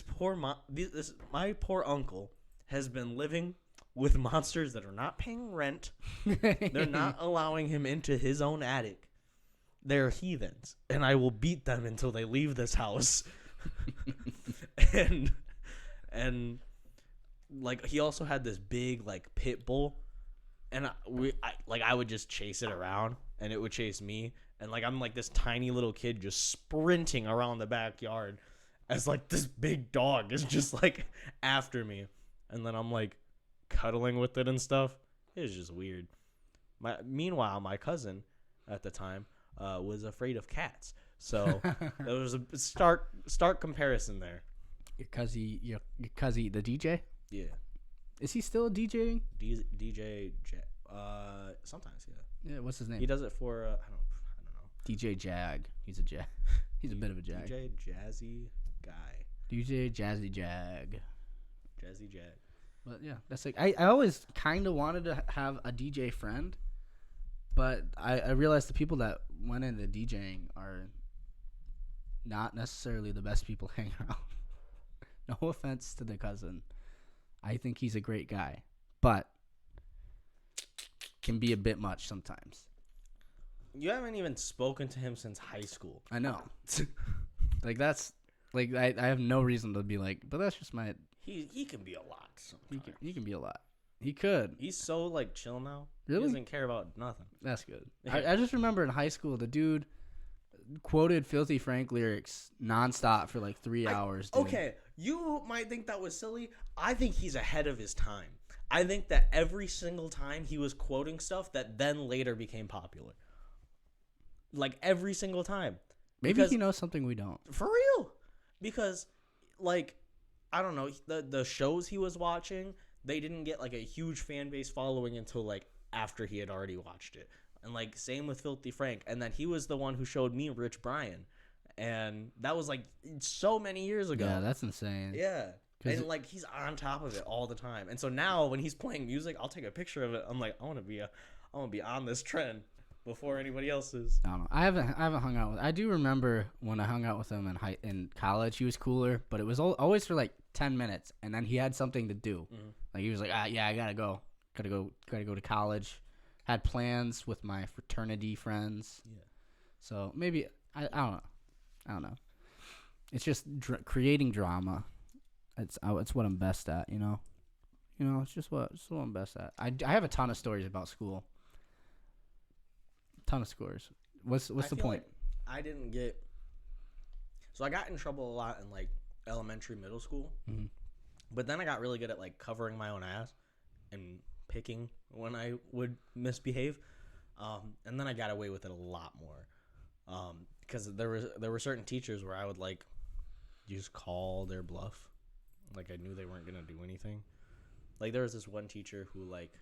Speaker 4: My poor uncle has been living with monsters that are not paying rent. They're not allowing him into his own attic. They're heathens, and I will beat them until they leave this house. and like he also had this big like pit bull, and I would just chase it around, and it would chase me, and like I'm like this tiny little kid just sprinting around the backyard as like this big dog is just like after me, and then I'm like cuddling with it and stuff. It was just weird. Meanwhile, my cousin at the time was afraid of cats, so there was a stark comparison there.
Speaker 2: Your cousin, the DJ.
Speaker 4: Yeah.
Speaker 2: Is he still DJing?
Speaker 4: DJ, sometimes, yeah.
Speaker 2: Yeah, what's his name?
Speaker 4: He does it for I don't know.
Speaker 2: DJ Jag. He's a jag. He's a bit of a jag.
Speaker 4: DJ Jazzy guy.
Speaker 2: DJ Jazzy Jag.
Speaker 4: Jazzy Jag.
Speaker 2: But yeah, that's like I always kind of wanted to have a DJ friend, but I realized the people that went into DJing are not necessarily the best people to hang around. No offense to the cousin. I think he's a great guy, but can be a bit much sometimes.
Speaker 4: You haven't even spoken to him since high school.
Speaker 2: I know. Like that's like I have no reason to be like, but that's just my.
Speaker 4: He can be a lot.
Speaker 2: He can be a lot. He could.
Speaker 4: He's so like chill now.
Speaker 2: Really?
Speaker 4: He doesn't care about nothing.
Speaker 2: That's good. I just remember in high school the dude quoted Filthy Frank lyrics nonstop for like 3 hours. Dude.
Speaker 4: Okay, you might think that was silly. I think he's ahead of his time. I think that every single time he was quoting stuff that then later became popular. Like every single time.
Speaker 2: Maybe he knows something we don't.
Speaker 4: For real. Because like I don't know, the shows he was watching, they didn't get like a huge fan base following until like after he had already watched it. And like same with Filthy Frank. And then he was the one who showed me Rich Brian. And that was like so many years ago.
Speaker 2: Yeah, that's insane.
Speaker 4: Yeah. And like he's on top of it all the time. And so now when he's playing music, I'll take a picture of it. I'm like, I want to be on this trend before anybody else is.
Speaker 2: I don't know. I haven't hung out with. I do remember when I hung out with him in college. He was cooler, but it was always for like 10 minutes, and then he had something to do. Mm-hmm. Like he was like, yeah, I gotta go to college. Had plans with my fraternity friends.
Speaker 4: Yeah.
Speaker 2: So maybe I don't know. I don't know. It's just creating drama. It's what I'm best at, you know. It's just what I'm best at. I have a ton of stories about school. Ton of scores. What's the point?
Speaker 4: I didn't get. So I got in trouble a lot in like elementary, middle school, but then I got really good at like covering my own ass and picking when I would misbehave, and then I got away with it a lot more, because there were certain teachers where I would like just call their bluff, like I knew they weren't gonna do anything. Like there was this one teacher who like,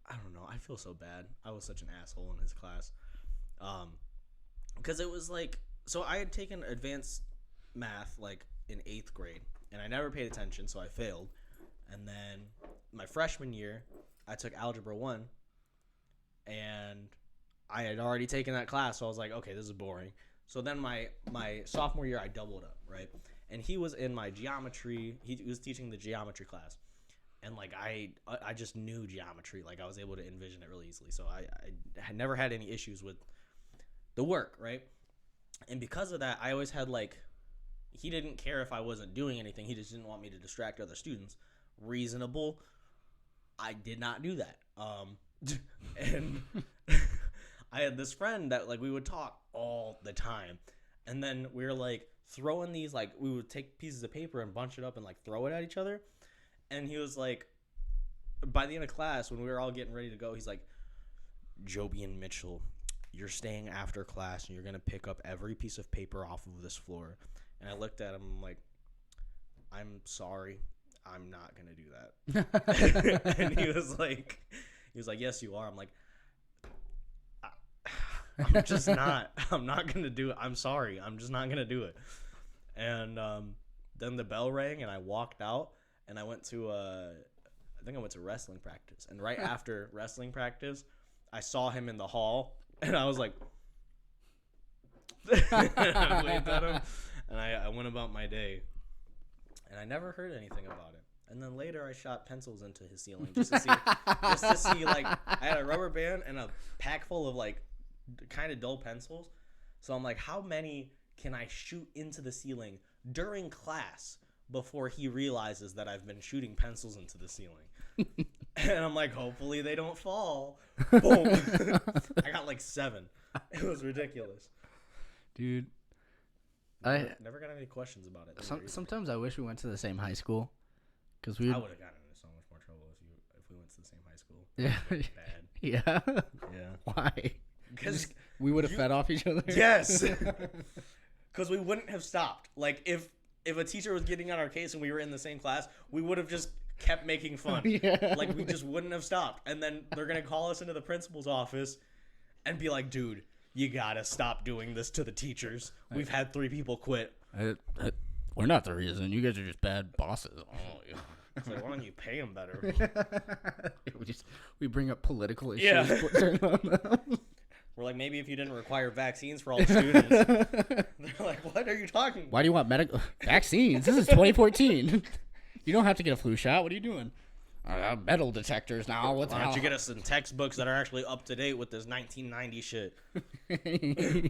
Speaker 4: I don't know, I feel so bad. I was such an asshole in his class, because it was like, so I had taken advanced math like in 8th grade, and I never paid attention, so I failed. And then my freshman year, I took Algebra 1, and I had already taken that class, so I was like, okay, this is boring. So then my sophomore year, I doubled up, right? And he was in my geometry. He was teaching the geometry class, and like I just knew geometry. Like I was able to envision it really easily. So I had never had any issues with the work, right? And because of that, I always had like, he didn't care if I wasn't doing anything. He just didn't want me to distract other students. Reasonable. I did not do that. And I had this friend that like we would talk all the time, and then we were like throwing these, like we would take pieces of paper and bunch it up and like throw it at each other. And he was like, by the end of class when we were all getting ready to go, he's like, Joby and Mitchell, you're staying after class and you're gonna pick up every piece of paper off of this floor. And I looked at him, I'm like, I'm sorry, I'm not gonna do that. And he was like, yes you are. I'm like, I'm just not. I'm not gonna do it. I'm sorry. I'm just not gonna do it. And then the bell rang, and I walked out, and I went to I think I went to wrestling practice. And right after wrestling practice, I saw him in the hall, and I was like, I waved at him, and I went about my day, and I never heard anything about it. And then later, I shot pencils into his ceiling just to see like, I had a rubber band and a pack full of like kind of dull pencils. So I'm like, how many can I shoot into the ceiling during class before he realizes that I've been shooting pencils into the ceiling? And I'm like, hopefully they don't fall. Boom. I got like 7. It was ridiculous.
Speaker 2: Dude,
Speaker 4: Never got any questions about it.
Speaker 2: Sometimes I wish we went to the same high school, because we
Speaker 4: I would have gotten into so much more trouble if we went to the same high school.
Speaker 2: Yeah.
Speaker 4: Bad.
Speaker 2: Yeah.
Speaker 4: Yeah.
Speaker 2: Why?
Speaker 4: Because
Speaker 2: we would have fed off each other.
Speaker 4: yes. Because we wouldn't have stopped. Like if a teacher was getting on our case and we were in the same class, we would have just kept making fun.
Speaker 2: Yeah.
Speaker 4: Like we just wouldn't have stopped. And then they're gonna call us into the principal's office and be like, dude, you gotta stop doing this to the teachers. We've had 3 people quit.
Speaker 2: We're not the reason. You guys are just bad bosses. Oh, yeah.
Speaker 4: It's like, why don't you pay them better?
Speaker 2: we bring up political issues.
Speaker 4: Yeah. We're like, maybe if you didn't require vaccines for all the students. They're like, what are you talking about?
Speaker 2: Why do you want medical vaccines? This is 2014. You don't have to get a flu shot. What are you doing? Metal detectors now. Why
Speaker 4: don't you get us some textbooks that are actually up to date with this 1990 shit? I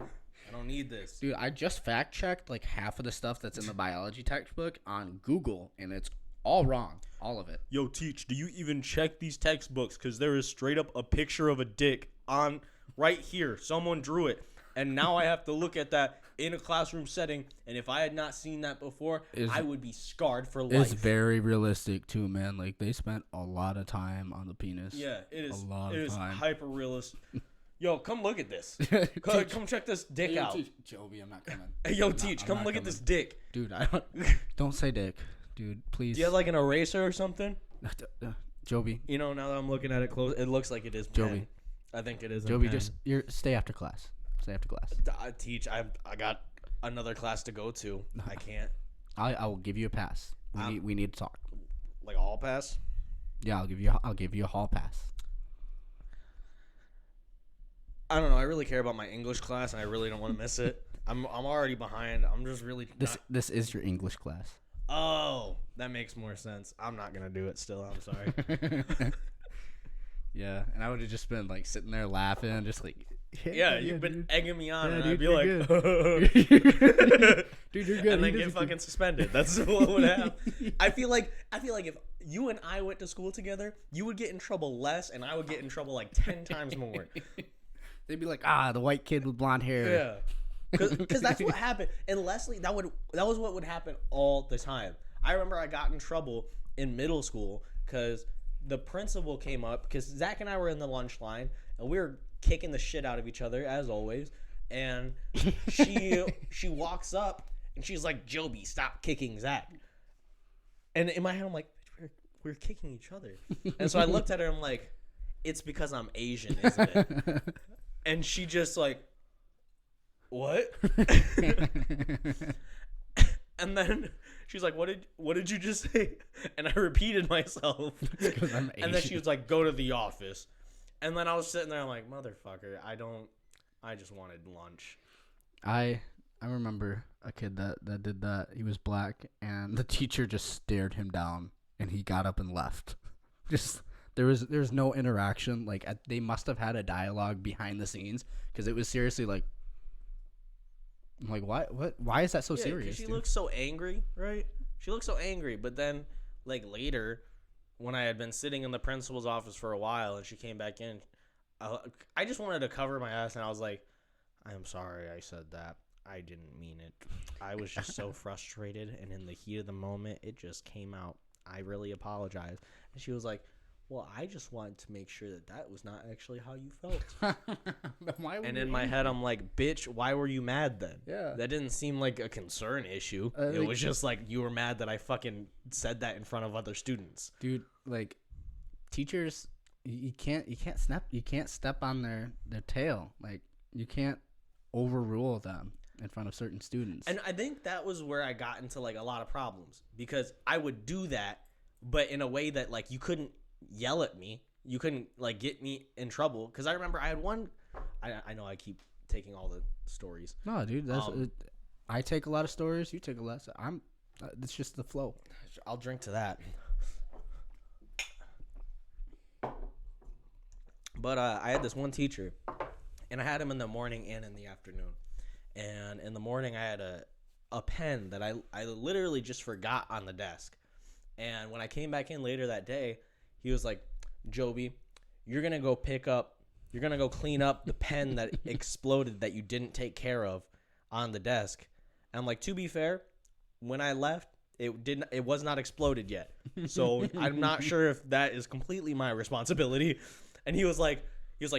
Speaker 4: don't need this.
Speaker 2: Dude, I just fact checked like half of the stuff that's in the biology textbook on Google, and it's all wrong. All of it.
Speaker 4: Yo, teach, do you even check these textbooks? Because there is straight up a picture of a dick on right here. Someone drew it. And now I have to look at that in a classroom setting. And if I had not seen that before, I would be scarred for life.
Speaker 2: It's very realistic too, man. Like they spent a lot of time on the penis.
Speaker 4: Yeah, it is.
Speaker 2: A lot
Speaker 4: it
Speaker 2: of
Speaker 4: is
Speaker 2: time.
Speaker 4: hyper realistic. Yo, come look at this. Come check this dick out.
Speaker 2: Joby, I'm not coming.
Speaker 4: Hey, yo, teach, come look at this dick.
Speaker 2: Dude, I don't say dick. Dude, please.
Speaker 4: Do you have like an eraser or something?
Speaker 2: Joby.
Speaker 4: You know, now that I'm looking at it close, it looks like it is
Speaker 2: Joby.
Speaker 4: pen. I think it is.
Speaker 2: Joby, just stay after class. Stay after class.
Speaker 4: Teach. I got another class to go to. I can't.
Speaker 2: I will give you a pass. We need to talk.
Speaker 4: Like a hall pass?
Speaker 2: Yeah, I'll give you a hall pass.
Speaker 4: I don't know. I really care about my English class, and I really don't want to miss it. I'm already behind. I'm just really.
Speaker 2: This is your English class.
Speaker 4: Oh, that makes more sense. I'm not gonna do it still. I'm sorry.
Speaker 2: Yeah, and I would have just been like sitting there laughing, just like
Speaker 4: Yeah, you've been egging me on,
Speaker 2: Yeah,
Speaker 4: and
Speaker 2: dude,
Speaker 4: I'd be
Speaker 2: you're
Speaker 4: like,
Speaker 2: Dude, you're good.
Speaker 4: and then
Speaker 2: He
Speaker 4: get
Speaker 2: does a
Speaker 4: fucking
Speaker 2: good-
Speaker 4: suspended. That's what would happen. I feel like if you and I went to school together, you would get in trouble less, and I would get in trouble like 10 times more.
Speaker 2: They'd be like, the white kid with blonde hair.
Speaker 4: Yeah, because that's what happened. And Leslie, that was what would happen all the time. I remember I got in trouble in middle school because the principal came up because Zach and I were in the lunch line and we were kicking the shit out of each other as always. And she walks up and she's like, "Joby, stop kicking Zach." And in my head, I'm like, we're kicking each other. And so I looked at her and I'm like, "It's because I'm Asian, isn't it?" And she just like, "What?" And then she's like, what did you just say?" And I repeated myself.
Speaker 2: I'm
Speaker 4: And then she was like, "Go to the office." And then I was sitting there, I'm like, "Motherfucker, I just wanted lunch."
Speaker 2: I remember a kid that did that. He was black, and the teacher just stared him down, and he got up and left. Just there's no interaction. Like they must have had a dialogue behind the scenes because it was seriously like, I'm like, why is that so
Speaker 4: Yeah, 'cause
Speaker 2: serious?
Speaker 4: she
Speaker 2: dude?
Speaker 4: looks so angry, right? She looks so angry, but then like later, when I had been sitting in the principal's office for a while, and she came back in, I just wanted to cover my ass, and I was like, "I'm sorry, I said that. I didn't mean it. I was just so frustrated, and in the heat of the moment, it just came out. I really apologize." And she was like, "Well, I just wanted to make sure that was not actually how you felt."
Speaker 2: Why would
Speaker 4: And
Speaker 2: you
Speaker 4: in my
Speaker 2: angry?
Speaker 4: head, I'm like, "Bitch, why were you mad then?"
Speaker 2: Yeah.
Speaker 4: That didn't seem like a concern issue. It
Speaker 2: like-
Speaker 4: was just like you were mad that I fucking said that in front of other students.
Speaker 2: Dude, like teachers, you can't step on their tail. Like you can't overrule them in front of certain students.
Speaker 4: And I think that was where I got into like a lot of problems because I would do that, but in a way that like you couldn't yell at me. You couldn't like get me in trouble. Because I remember I had one. I know I keep taking all the stories.
Speaker 2: No, dude, that's I take a lot of stories. You take a lot. It's just the flow.
Speaker 4: I'll drink to that. But I had this one teacher, and I had him in the morning and in the afternoon. And in the morning, I had a pen that I literally just forgot on the desk. And when I came back in later that day, he was like, "Joby, you're going to go clean up the pen that exploded that you didn't take care of on the desk." And I'm like, "To be fair, when I left, it was not exploded yet. So I'm not sure if that is completely my responsibility." And he was like,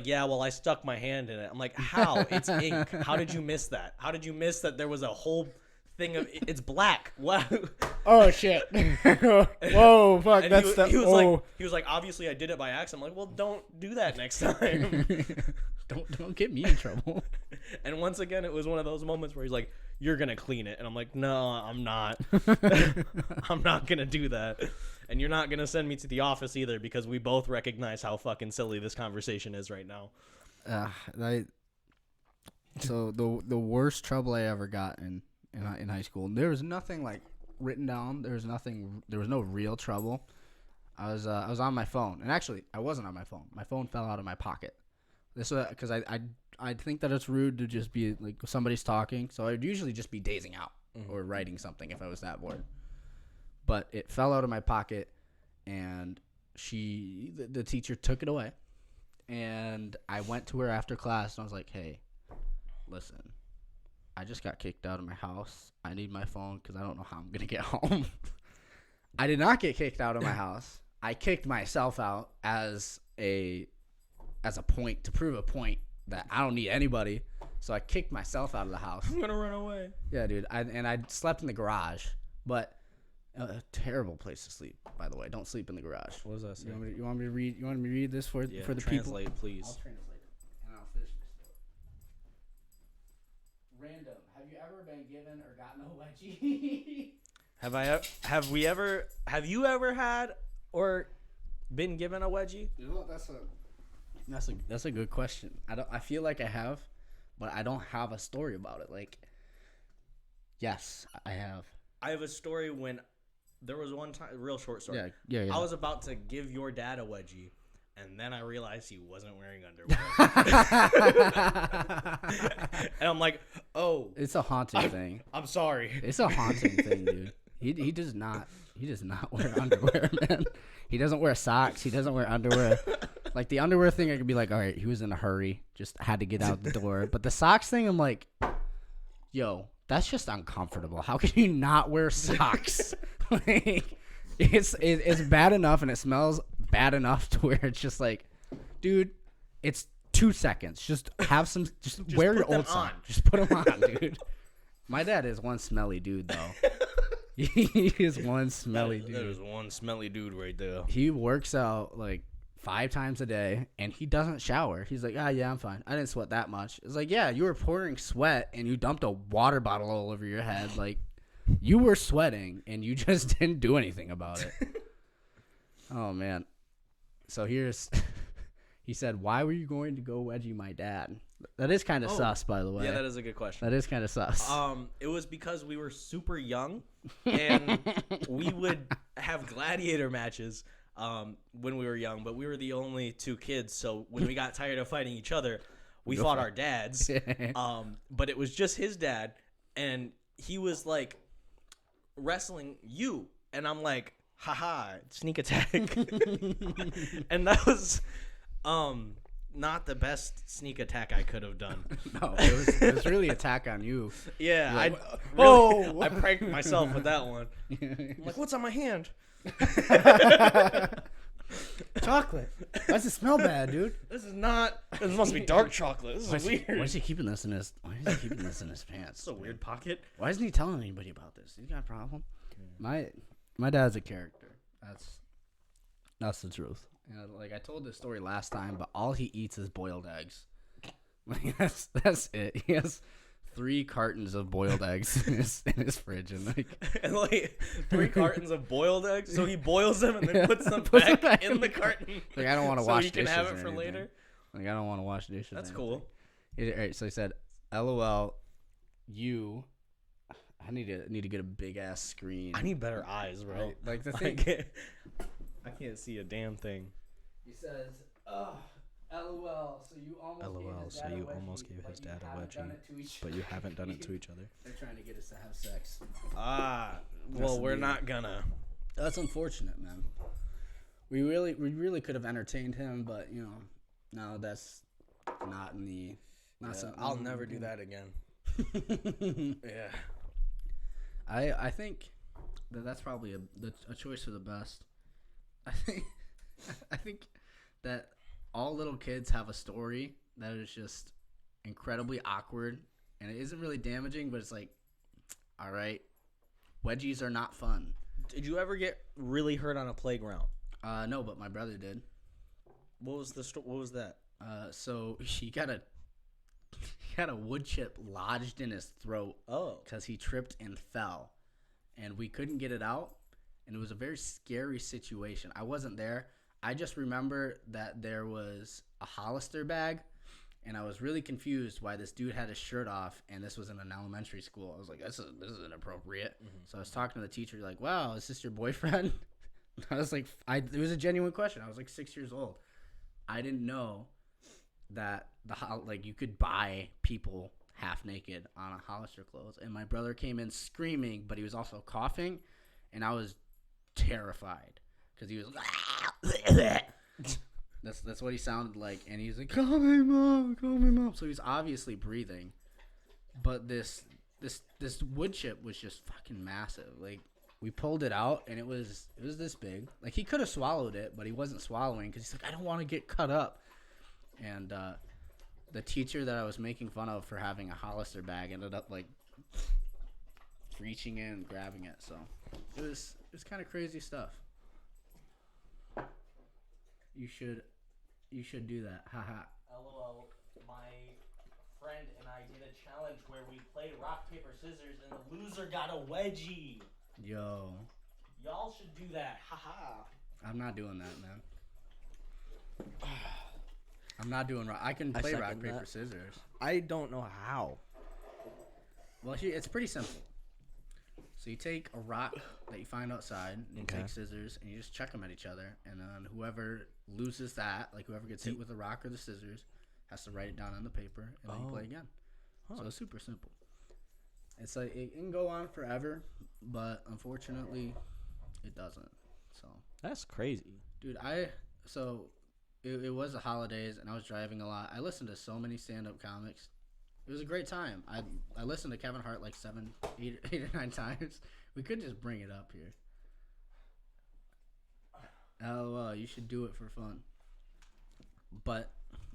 Speaker 4: "Yeah, well, I stuck my hand in it." I'm like, "How? It's ink. How did you miss that? How did you miss that there was a whole thing of it's black?" Wow.
Speaker 2: Oh shit! Whoa, fuck!
Speaker 4: And he was like, "Obviously, I did it by accident." I'm like, "Well, don't do that next time."
Speaker 2: don't get me in trouble.
Speaker 4: And once again, it was one of those moments where he's like, "You're gonna clean it," and I'm like, "No, I'm not. I'm not gonna do that." And you're not gonna send me to the office either because we both recognize how fucking silly this conversation is right now.
Speaker 2: So the worst trouble I ever got in high school, there was nothing like written down. There was no real trouble. I was on my phone, and actually I wasn't on my phone. My phone fell out of my pocket. This was because I think that it's rude to just be like somebody's talking, so I'd usually just be dazing out or writing something if I was that bored. But it fell out of my pocket, and the teacher took it away, and I went to her after class, and I was like, "Hey, listen, I just got kicked out of my house. I need my phone because I don't know how I'm gonna get home." I did not get kicked out of my house. I kicked myself out as a point to prove a point that I don't need anybody. So I kicked myself out of the house.
Speaker 4: I'm gonna run away.
Speaker 2: Yeah, dude. I slept in the garage, but a terrible place to sleep. By the way, don't sleep in the garage.
Speaker 4: What does that say?
Speaker 2: You want me to read? You want me to read this for the people?
Speaker 4: Translate, please.
Speaker 2: I'll translate it, and I'll finish my story. Random. Have you ever been given or gotten a wedgie?
Speaker 4: Have you ever had or been given a wedgie?
Speaker 2: You know, that's a good question. I feel like I have, but I don't have a story about it. Like, yes, I have.
Speaker 4: I have a story when there was one time, a real short story.
Speaker 2: Yeah.
Speaker 4: I was about to give your dad a wedgie, And then I realized he wasn't wearing underwear. And I'm like, oh,
Speaker 2: It's a haunting thing.
Speaker 4: I'm sorry.
Speaker 2: It's a haunting thing, dude. He does not wear underwear, man. He doesn't wear socks. He doesn't wear underwear. Like the underwear thing, I could be like, all right, he was in a hurry, just had to get out the door. But the socks thing, I'm like, yo, that's just uncomfortable. How can you not wear socks? Like, it's bad enough, and it smells bad enough to where it's just like, dude, it's 2 seconds. Just have some. Just wear your old socks. Just put them on, dude. My dad is one smelly dude, though. He is one smelly dude.
Speaker 4: There's one smelly dude right there.
Speaker 2: He works out like 5 times a day, and he doesn't shower. He's like, yeah, I'm fine. I didn't sweat that much. It's like, yeah, you were pouring sweat, and you dumped a water bottle all over your head. Like, you were sweating, and you just didn't do anything about it. Oh, man. So here's, he said, why were you going to go wedgie my dad? That is kind of sus, by the way.
Speaker 4: Yeah, that is a good question.
Speaker 2: That is kind of sus.
Speaker 4: It was because we were super young, and we would have gladiator matches when we were young, but we were the only 2 kids, so when we got tired of fighting each other, we fought our dads. But it was just his dad, and he was like wrestling you, and I'm like, haha, sneak attack. And that was not the best sneak attack I could have done.
Speaker 2: No, it was really attack on you.
Speaker 4: Yeah,
Speaker 2: Like,
Speaker 4: I pranked myself with that one. I'm like, what's on my hand?
Speaker 2: Chocolate. Why does it smell bad, dude?
Speaker 4: This must be dark chocolate. This is weird.
Speaker 2: Why is he keeping this in his pants?
Speaker 4: It's a weird pocket.
Speaker 2: Why isn't he telling anybody about this? He got a problem? My dad's a character. That's the truth. You know, like I told this story last time, but all he eats is boiled eggs. Like that's it. He has 3 cartons of boiled eggs in his fridge, and like
Speaker 4: 3 cartons of boiled eggs. So he boils them and then puts them back in the carton.
Speaker 2: Like I don't want to
Speaker 4: so
Speaker 2: wash
Speaker 4: you can
Speaker 2: dishes
Speaker 4: have it
Speaker 2: or
Speaker 4: for
Speaker 2: anything.
Speaker 4: later.
Speaker 2: Like I don't want to wash dishes.
Speaker 4: That's
Speaker 2: or
Speaker 4: cool.
Speaker 2: anything. All right, so he said, "LOL, you." I need to get a big ass screen.
Speaker 4: I need better eyes, bro.
Speaker 2: Right? Like the thing.
Speaker 4: I can't see a damn thing.
Speaker 2: He says, LOL, so you almost gave his dad a wedgie,
Speaker 4: but you haven't done it to each other.
Speaker 2: They're trying to get us to have sex.
Speaker 4: Well, we're not gonna.
Speaker 2: That's unfortunate, man. We really could have entertained him, but you know, no, that's not in the.
Speaker 4: I'll never do that again. Yeah.
Speaker 2: I think that's probably a choice for the best. I think that all little kids have a story that is just incredibly awkward, and it isn't really damaging, but it's like, all right, wedgies are not fun.
Speaker 4: Did you ever get really hurt on a playground?
Speaker 2: No, but my brother did.
Speaker 4: What was that?
Speaker 2: So he got a wood chip lodged in his throat.
Speaker 4: Oh,
Speaker 2: because he tripped and fell, and we couldn't get it out, and it was a very scary situation. I wasn't there. I just remember that there was a Hollister bag, and I was really confused why this dude had his shirt off, and this was in an elementary school. I was like, this is inappropriate. Mm-hmm. So I was talking to the teacher, like, wow, is this your boyfriend? I was like, it was a genuine question. I was like 6 years old. I didn't know that you could buy people half naked on a Hollister clothes, and my brother came in screaming, but he was also coughing, and I was terrified because he was that's what he sounded like, and he's like, call me mom. So he's obviously breathing, but this wood chip was just fucking massive. Like, we pulled it out, and it was this big. Like, he could have swallowed it, but he wasn't swallowing because he's like, I don't want to get cut up. And the teacher that I was making fun of for having a Hollister bag ended up like reaching in and grabbing it. So it was kind of crazy stuff. You should do that. Haha.
Speaker 4: LOL. My friend and I did a challenge where we played rock paper scissors, and the loser got a wedgie.
Speaker 2: Yo.
Speaker 4: Y'all should do that. Haha.
Speaker 2: I'm not doing that, man. I'm not doing rock. I can play rock, paper, scissors.
Speaker 4: I don't know how.
Speaker 2: Well, it's pretty simple. So you take a rock that you find outside, and you
Speaker 4: Okay.
Speaker 2: take scissors, and you just chuck them at each other. And then whoever loses that, like whoever gets hit with the rock or the scissors, has to write it down on the paper, and then you play again.
Speaker 4: Huh.
Speaker 2: So it's super simple. It's like it can go on forever, but unfortunately, it doesn't. So,
Speaker 4: That's crazy.
Speaker 2: dude, it was the holidays, and I was driving a lot. I listened to so many stand-up comics. It was a great time. I listened to Kevin Hart like 8 or 9 times. We could just bring it up here. LOL, you should do it for fun. But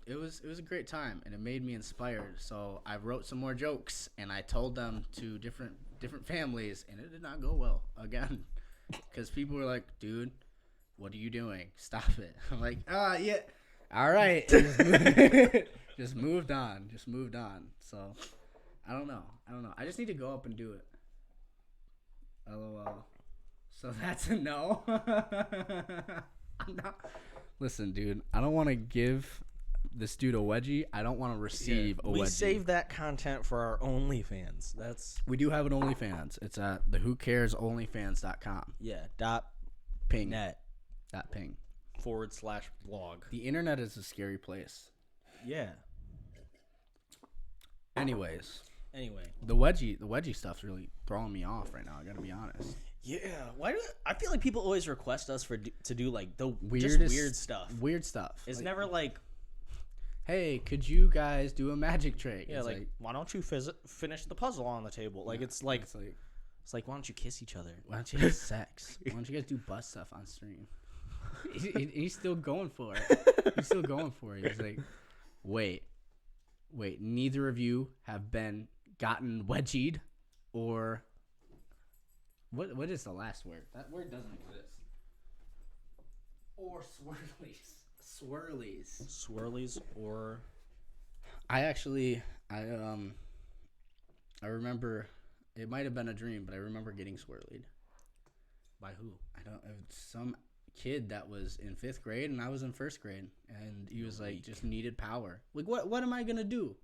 Speaker 2: it was a great time, and it made me inspired. So I wrote some more jokes, and I told them to different families, and it did not go well again, because people were like, "Dude, what are you doing? Stop it!" I'm like, yeah, all right." Just moved on. So I don't know. I just need to go up and do it. LOL. So that's a no. I'm not. Listen, dude. I don't want to give this dude a wedgie. I don't want to receive a wedgie.
Speaker 4: We save that content for our OnlyFans.
Speaker 2: We do have an OnlyFans. It's at the whocaresonlyfans.com.
Speaker 4: Dot
Speaker 2: Ping.
Speaker 4: net
Speaker 2: Ping.
Speaker 4: /blog.
Speaker 2: The internet is a scary place.
Speaker 4: Yeah.
Speaker 2: Anyways,
Speaker 4: Anyway.
Speaker 2: the wedgie stuff's really throwing me off right now. I gotta be honest.
Speaker 4: Yeah. Why do I feel like people always request us to do like the
Speaker 2: Weirdest,
Speaker 4: just weird stuff.
Speaker 2: Weird stuff.
Speaker 4: It's
Speaker 2: Like,
Speaker 4: never like,
Speaker 2: hey, could you guys do a magic trick?
Speaker 4: yeah,
Speaker 2: It's
Speaker 4: like why don't you finish the puzzle on the table? Like it's like why don't you kiss each other?
Speaker 2: why don't you have sex? Why don't you guys do butt stuff on stream? He's still going for it. He's like, wait, neither of you have been gotten wedgied, or what is the last word? That word doesn't exist. Or swirlies.
Speaker 4: Swirlies or
Speaker 2: I remember, it might have been a dream, but I remember getting swirlied.
Speaker 4: by who?
Speaker 2: I don't know, some kid that was in 5th grade and I was in 1st grade, and he was like, just needed power. Like, what am I gonna do?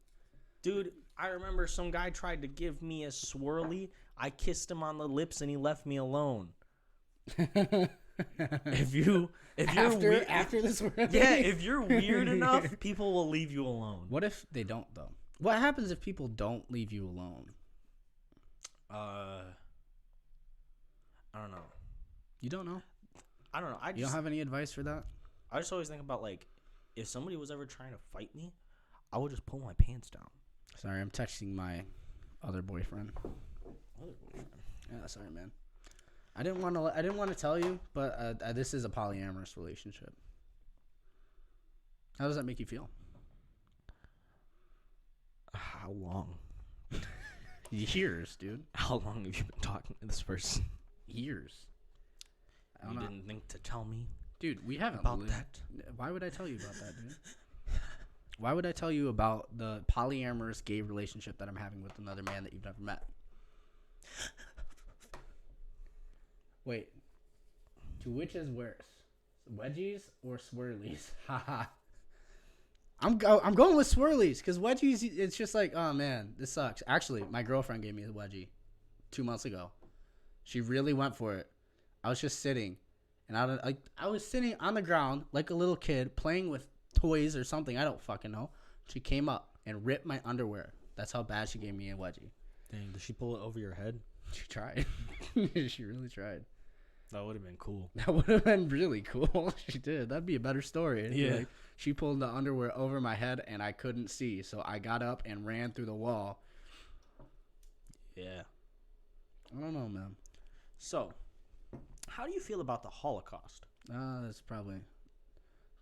Speaker 4: Dude, I remember some guy tried to give me a swirly. I kissed him on the lips and he left me alone. If you're
Speaker 2: after the swirly?
Speaker 4: yeah, if you're weird enough, people will leave you alone.
Speaker 2: What if they don't though? What happens if people don't leave you alone?
Speaker 4: I don't know.
Speaker 2: You don't know?
Speaker 4: I don't know.
Speaker 2: You don't have any advice for that?
Speaker 4: I just always think about like, if somebody was ever trying to fight me, I would just pull my pants down.
Speaker 2: Sorry, I'm texting my other boyfriend.
Speaker 4: Other boyfriend.
Speaker 2: Yeah, sorry, man. I didn't want to tell you, but this is a polyamorous relationship. How does that make you feel?
Speaker 4: How long?
Speaker 2: Years, dude.
Speaker 4: How long have you been talking to this person?
Speaker 2: Years. I
Speaker 4: You
Speaker 2: don't know.
Speaker 4: didn't think to tell me
Speaker 2: Dude, we haven't
Speaker 4: about
Speaker 2: lived-
Speaker 4: that.
Speaker 2: Why would I tell you about that, dude? Why would I tell you about the polyamorous gay relationship that I'm having with another man that you've never met? Wait. To which is worse? Wedgies or swirlies? Haha. I'm going with swirlies, because wedgies, it's just like, oh man, this sucks. Actually, my girlfriend gave me a wedgie 2 months ago. She really went for it. I was just sitting, and I was sitting on the ground like a little kid playing with toys or something. I don't fucking know. She came up and ripped my underwear. That's how bad she gave me a wedgie.
Speaker 4: Dang, did she pull it over your head?
Speaker 2: She tried. She really tried.
Speaker 4: That would have been cool.
Speaker 2: That would have been really cool. She did. That'd be a better story. It'd be
Speaker 4: Yeah.
Speaker 2: like, she pulled the underwear over my head and I couldn't see, so I got up and ran through the wall.
Speaker 4: Yeah.
Speaker 2: I don't know, man.
Speaker 4: So, how do you feel about the Holocaust?
Speaker 2: That's probably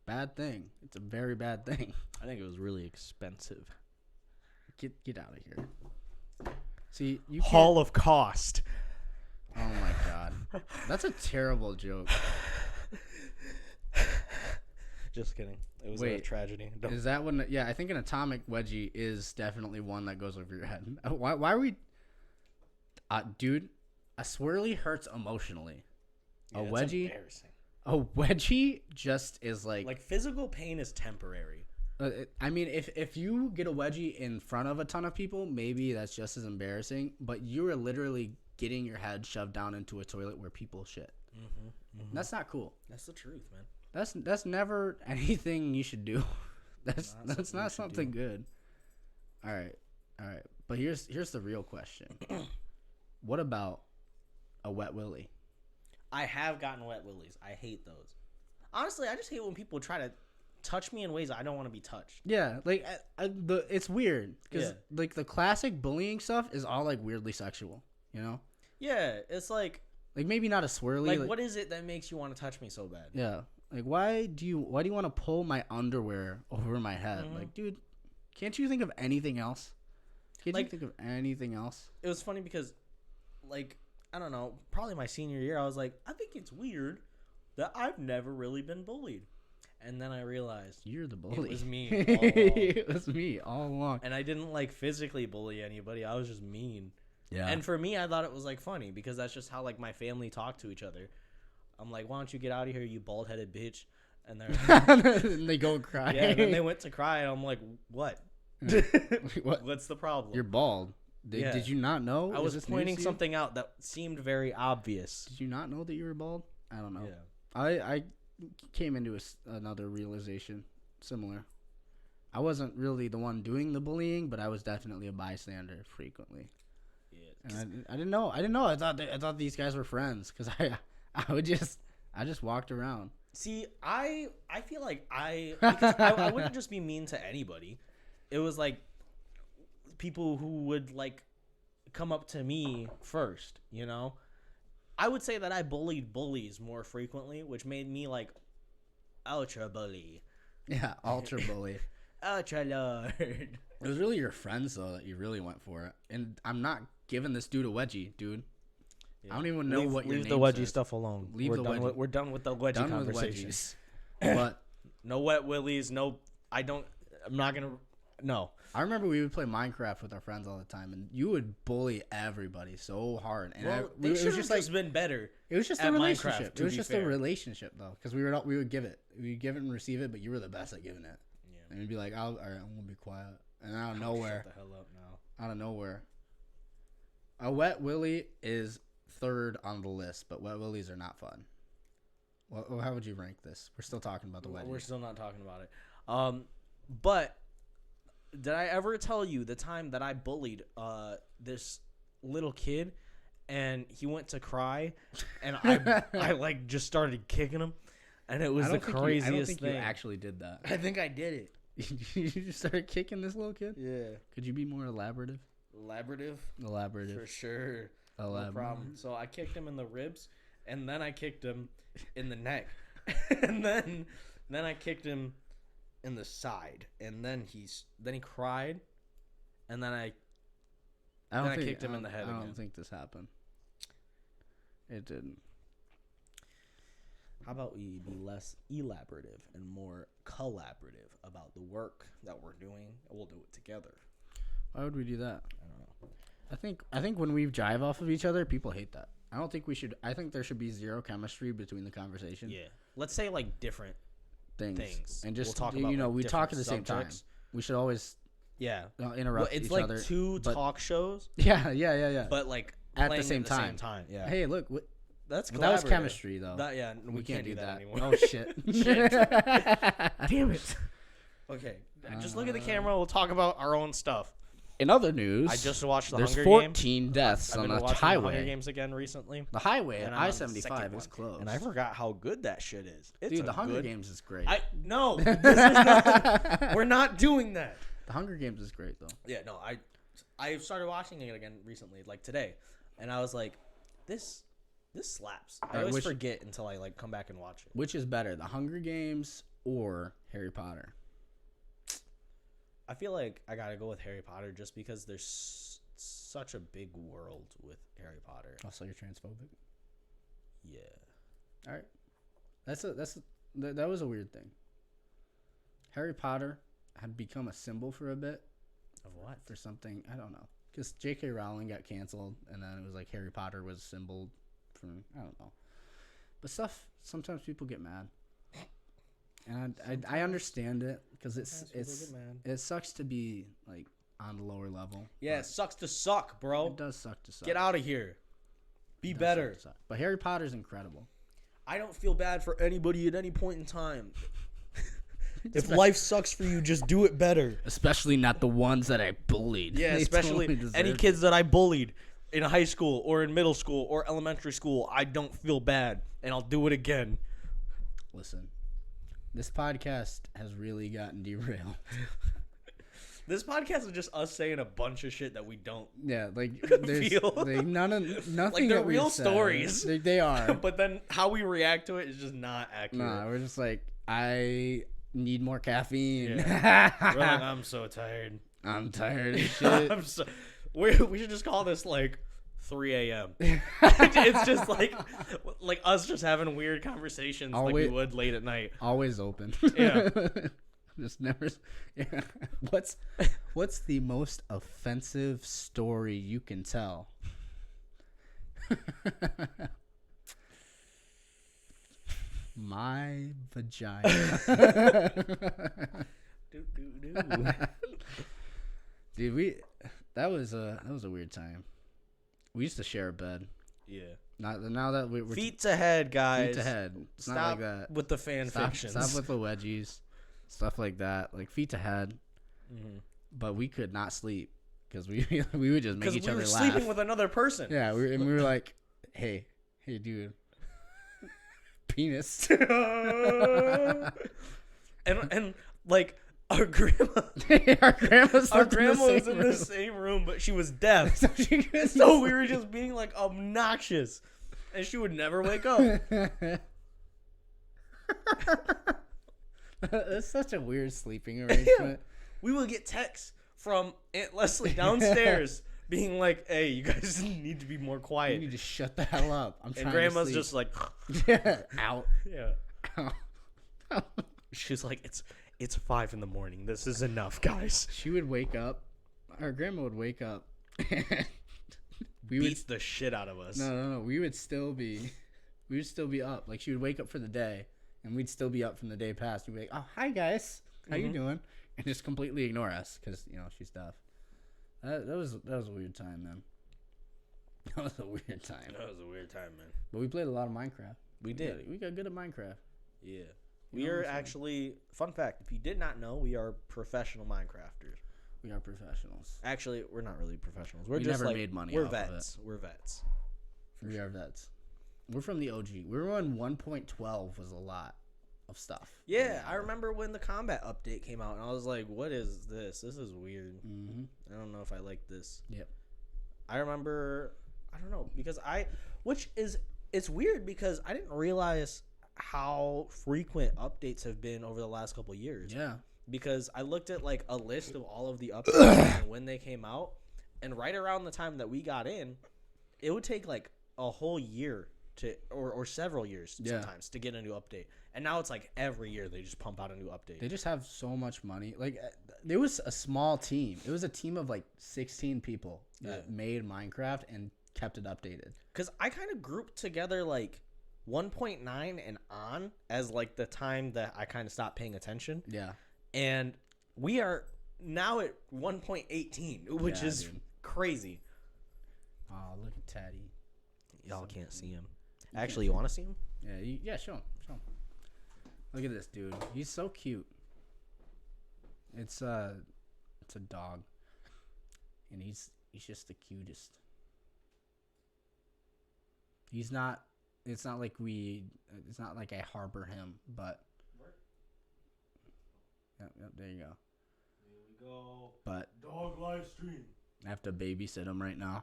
Speaker 2: bad thing. It's a very bad thing.
Speaker 4: I think it was really expensive.
Speaker 2: Get out of here. See, you can't.
Speaker 4: Hall of Cost.
Speaker 2: Oh my god, that's a terrible joke.
Speaker 4: Just kidding. It was a
Speaker 2: Wait,
Speaker 4: tragedy. Don't-
Speaker 2: Is that one? Yeah, I think an atomic wedgie is definitely one that goes over your head. Why are we? Dude, a swirly hurts emotionally.
Speaker 4: Yeah,
Speaker 2: A
Speaker 4: it's
Speaker 2: wedgie.
Speaker 4: embarrassing.
Speaker 2: A wedgie just is
Speaker 4: Like physical pain is temporary.
Speaker 2: I mean, if you get a wedgie in front of a ton of people, maybe that's just as embarrassing. But you are literally getting your head shoved down into a toilet where people shit. That's not cool.
Speaker 4: That's the truth, man.
Speaker 2: That's never anything you should do. That's not something good. All right. But here's the real question. What about a wet willy?
Speaker 4: I have gotten wet willies. I hate those. Honestly, I just hate when people try to touch me in ways I don't want to be touched.
Speaker 2: Yeah, like it's weird because like the classic bullying stuff is all like weirdly sexual, you know?
Speaker 4: Yeah, it's like
Speaker 2: maybe not a swirly.
Speaker 4: like what is it that makes you want to touch me so bad?
Speaker 2: Yeah, like why do you want to pull my underwear over my head? Like, dude, can't you think of anything else? Can't you think of anything else?
Speaker 4: It was funny because, like, I don't know, probably my senior year, I was like, I think it's weird that I've never really been bullied. And then I realized
Speaker 2: You're the bully.
Speaker 4: it was me all along.
Speaker 2: It was me all along.
Speaker 4: And I didn't like physically bully anybody. I was just mean.
Speaker 2: Yeah.
Speaker 4: And for me, I thought it was like funny because that's just how like my family talked to each other. I'm like, why don't you get out of here, you bald headed bitch? And
Speaker 2: and they go cry.
Speaker 4: yeah, and then they went to cry, and I'm like, what?
Speaker 2: What?
Speaker 4: What's the problem?
Speaker 2: You're bald. Did you not know?
Speaker 4: I was pointing something out that seemed very obvious.
Speaker 2: Did you not know that you were bald? I don't know.
Speaker 4: Yeah.
Speaker 2: I came into another realization similar. I wasn't really the one doing the bullying, but I was definitely a bystander frequently.
Speaker 4: Yeah.
Speaker 2: And I didn't know. I thought these guys were friends because I just walked around.
Speaker 4: See, I feel like because I wouldn't just be mean to anybody. It was like people who would like come up to me first, you know? I would say that I bullied bullies more frequently, which made me like ultra bully.
Speaker 2: Yeah, ultra bully.
Speaker 4: Ultra lord.
Speaker 2: It was really your friends though that you really went for it. And I'm not giving this dude a wedgie, dude. Yeah. I don't even know what your name
Speaker 4: Leave the wedgie
Speaker 2: says.
Speaker 4: stuff alone.
Speaker 2: Leave
Speaker 4: we're
Speaker 2: the
Speaker 4: done
Speaker 2: wedgie.
Speaker 4: with, we're done with the wedgie
Speaker 2: Done
Speaker 4: conversation.
Speaker 2: with wedgies. But
Speaker 4: no wet willies, no I'm not going to no.
Speaker 2: I remember we would play Minecraft with our friends all the time, and you would bully everybody so hard. And
Speaker 4: Well,
Speaker 2: it
Speaker 4: they
Speaker 2: was
Speaker 4: should
Speaker 2: just
Speaker 4: have
Speaker 2: like
Speaker 4: been better.
Speaker 2: it was just
Speaker 4: at
Speaker 2: a
Speaker 4: Minecraft,
Speaker 2: relationship.
Speaker 4: to
Speaker 2: It was
Speaker 4: be
Speaker 2: just
Speaker 4: fair.
Speaker 2: a relationship though, because we would give it, we'd give it and receive it, but you were the best at giving it.
Speaker 4: Yeah.
Speaker 2: And we'd be like, all right, I'm gonna be quiet, and out of nowhere,
Speaker 4: Shut the hell up now.
Speaker 2: out of nowhere, a wet willy is third on the list, but wet willies are not fun. Well, how would you rank this? We're still talking about the wedgie.
Speaker 4: We're still not talking about it. But did I ever tell you the time that I bullied this little kid and he went to cry and I like just started kicking him and it was the craziest
Speaker 2: I don't think
Speaker 4: thing.
Speaker 2: you actually did that.
Speaker 4: I think I did it.
Speaker 2: You just started kicking this little kid?
Speaker 4: Yeah.
Speaker 2: Could you be more elaborative?
Speaker 4: Elaborative. For sure. No problem. So I kicked him in the ribs and then I kicked him in the neck. And then I kicked him in the side, and then he cried, and then I kicked him in the head
Speaker 2: I don't
Speaker 4: again.
Speaker 2: think this happened. It didn't.
Speaker 4: How about we be less elaborative and more collaborative about the work that we're doing, and we'll do it together.
Speaker 2: Why would we do that?
Speaker 4: I don't know.
Speaker 2: I think when we jive off of each other, people hate that. I don't think we should. I think there should be zero chemistry between the conversation.
Speaker 4: Yeah. Let's say like different
Speaker 2: things. And just
Speaker 4: We'll talk about,
Speaker 2: we
Speaker 4: like,
Speaker 2: talk at the
Speaker 4: different
Speaker 2: same time.
Speaker 4: subjects.
Speaker 2: We should always interrupt
Speaker 4: it's
Speaker 2: each
Speaker 4: like
Speaker 2: other.
Speaker 4: two talk shows,
Speaker 2: Yeah.
Speaker 4: but like
Speaker 2: At
Speaker 4: playing
Speaker 2: the same
Speaker 4: at
Speaker 2: time.
Speaker 4: Yeah.
Speaker 2: Hey, look,
Speaker 4: That's
Speaker 2: that was
Speaker 4: collaborative.
Speaker 2: chemistry though.
Speaker 4: We can't do that anymore.
Speaker 2: Oh shit!
Speaker 4: Damn it. Okay, just look at the camera. We'll talk about our own stuff.
Speaker 2: In other news,
Speaker 4: I just watched the
Speaker 2: there's
Speaker 4: Hunger
Speaker 2: 14
Speaker 4: Games.
Speaker 2: deaths
Speaker 4: I've
Speaker 2: on
Speaker 4: been
Speaker 2: the
Speaker 4: watching the Hunger
Speaker 2: highway.
Speaker 4: Games again recently.
Speaker 2: The highway at
Speaker 4: And I'm on the
Speaker 2: I-75
Speaker 4: second
Speaker 2: is
Speaker 4: one.
Speaker 2: closed.
Speaker 4: And I forgot how good that shit is. It's
Speaker 2: Dude,
Speaker 4: a
Speaker 2: the Hunger
Speaker 4: good-
Speaker 2: Games is great.
Speaker 4: No, this is not. We're not doing that.
Speaker 2: The Hunger Games is great though.
Speaker 4: Yeah, no, I started watching it again recently, like today, and I was like, this slaps. I always forget until I like come back and watch it.
Speaker 2: Which is better, the Hunger Games or Harry Potter?
Speaker 4: I feel like I gotta go with Harry Potter just because there's such a big world with Harry Potter.
Speaker 2: Also, you're transphobic.
Speaker 4: Yeah.
Speaker 2: All right, that was a weird thing. Harry Potter had become a symbol for a bit.
Speaker 4: Of what?
Speaker 2: For something, I don't know, because J.K. Rowling got canceled, and then it was like Harry Potter was symbol for, I don't know. But sometimes people get mad, and I understand it because it sucks to be like on the lower level.
Speaker 4: Yeah, it sucks to suck, bro.
Speaker 2: It does suck to suck.
Speaker 4: Get out of here. Be
Speaker 2: Does
Speaker 4: better.
Speaker 2: suck. But Harry Potter's incredible.
Speaker 4: I don't feel bad for anybody at any point in time. If life sucks for you, just do it better.
Speaker 2: Especially not the ones that I bullied.
Speaker 4: Yeah,
Speaker 2: They
Speaker 4: especially
Speaker 2: totally
Speaker 4: any
Speaker 2: deserve
Speaker 4: kids that I bullied in high school or in middle school or elementary school. I don't feel bad, and I'll do it again.
Speaker 2: it. Listen, this podcast has really gotten derailed.
Speaker 4: This podcast is just us saying a bunch of shit that we don't.
Speaker 2: Yeah, like there's
Speaker 4: Feel.
Speaker 2: like nothing
Speaker 4: Like, they're
Speaker 2: that we've
Speaker 4: real
Speaker 2: said.
Speaker 4: stories.
Speaker 2: They are.
Speaker 4: But then how we react to it is just not accurate.
Speaker 2: Nah, we're just like, I need more caffeine.
Speaker 4: We're like, I'm so tired.
Speaker 2: I'm tired of shit.
Speaker 4: We should just call this like 3 a.m. It's just like us just having weird conversations like we would late at night.
Speaker 2: Always open.
Speaker 4: Yeah.
Speaker 2: Just never. Yeah. What's the most offensive story you can tell? My vagina. Dude, that was a weird time. We used to share a bed.
Speaker 4: Yeah.
Speaker 2: Now that we're
Speaker 4: Feet ahead, guys.
Speaker 2: feet ahead. It's
Speaker 4: Stop
Speaker 2: not like that.
Speaker 4: with the fan fictions.
Speaker 2: Stop with the wedgies, stuff like that. Like feet ahead.
Speaker 4: Mm-hmm.
Speaker 2: But we could not sleep because we would just make
Speaker 4: Because
Speaker 2: each
Speaker 4: we
Speaker 2: other
Speaker 4: were
Speaker 2: laugh.
Speaker 4: sleeping with another person.
Speaker 2: Yeah, we were like, hey, dude, penis.
Speaker 4: and like our grandma.
Speaker 2: Our grandma
Speaker 4: Our grandma was in the same room, but she was deaf.
Speaker 2: So she couldn't
Speaker 4: So we were just being like obnoxious, and she would never wake up.
Speaker 2: That's such a weird sleeping arrangement.
Speaker 4: We would get texts from Aunt Leslie downstairs being like, "Hey, you guys need to be more
Speaker 2: You
Speaker 4: quiet."
Speaker 2: need to shut the hell up. I'm trying
Speaker 4: And Grandma's
Speaker 2: to sleep.
Speaker 4: just like,
Speaker 2: yeah, out.
Speaker 4: "Yeah."
Speaker 2: Out.
Speaker 4: She's like, "It's 5 a.m. This is enough, guys."
Speaker 2: She would wake up. Our grandma would wake up. And we would
Speaker 4: Beats the shit out of us.
Speaker 2: no. We would still be up. Like she would wake up for the day, and we'd still be up from the day past. We'd be like, "Oh, hi guys, how you doing?" And just completely ignore us because she's deaf. That was a weird time, man. That was a weird time.
Speaker 4: That was a weird time, man.
Speaker 2: But we played a lot of Minecraft.
Speaker 4: We did.
Speaker 2: We got good at Minecraft.
Speaker 4: Yeah.
Speaker 2: You
Speaker 4: We
Speaker 2: know
Speaker 4: are
Speaker 2: what I'm saying?
Speaker 4: actually, fun fact, if you did not know, we are professional Minecrafters.
Speaker 2: We are professionals.
Speaker 4: Actually, we're not really professionals. We're
Speaker 2: We
Speaker 4: just
Speaker 2: never
Speaker 4: like,
Speaker 2: made money
Speaker 4: we're
Speaker 2: off of
Speaker 4: vets. We're vets.
Speaker 2: We are vets. We're from the OG. We were on 1.12 was a lot of stuff.
Speaker 4: Yeah, I remember when the combat update came out, and I was like, what is this? This is weird.
Speaker 2: Mm-hmm.
Speaker 4: I don't know if I like this.
Speaker 2: Yep.
Speaker 4: I remember, I don't know, because it's weird because I didn't realize how frequent updates have been over the last couple years.
Speaker 2: Yeah.
Speaker 4: Because I looked at like a list of all of the updates and when they came out, and right around the time that we got in, it would take like a whole year to or several years sometimes to get a new update. And now it's like every year they just pump out a new update.
Speaker 2: They just have so much money. Like there was a small team. It was a team of like 16 people that made Minecraft and kept it updated.
Speaker 4: Cuz I kind of grouped together like 1.9 and on as like the time that I kind of stopped paying attention.
Speaker 2: Yeah.
Speaker 4: And we are now at 1.18, which
Speaker 2: Yeah,
Speaker 4: is
Speaker 2: dude.
Speaker 4: crazy.
Speaker 2: Oh, look at Teddy.
Speaker 4: Y'all can't see him. Actually, you want to see him?
Speaker 2: Yeah, show him. Look at this dude. He's so cute. It's a dog. And he's just the cutest. It's not like I harbor him, but Yep, there you go.
Speaker 3: Here we go.
Speaker 2: But
Speaker 3: Dog live stream.
Speaker 2: I have to babysit him right now.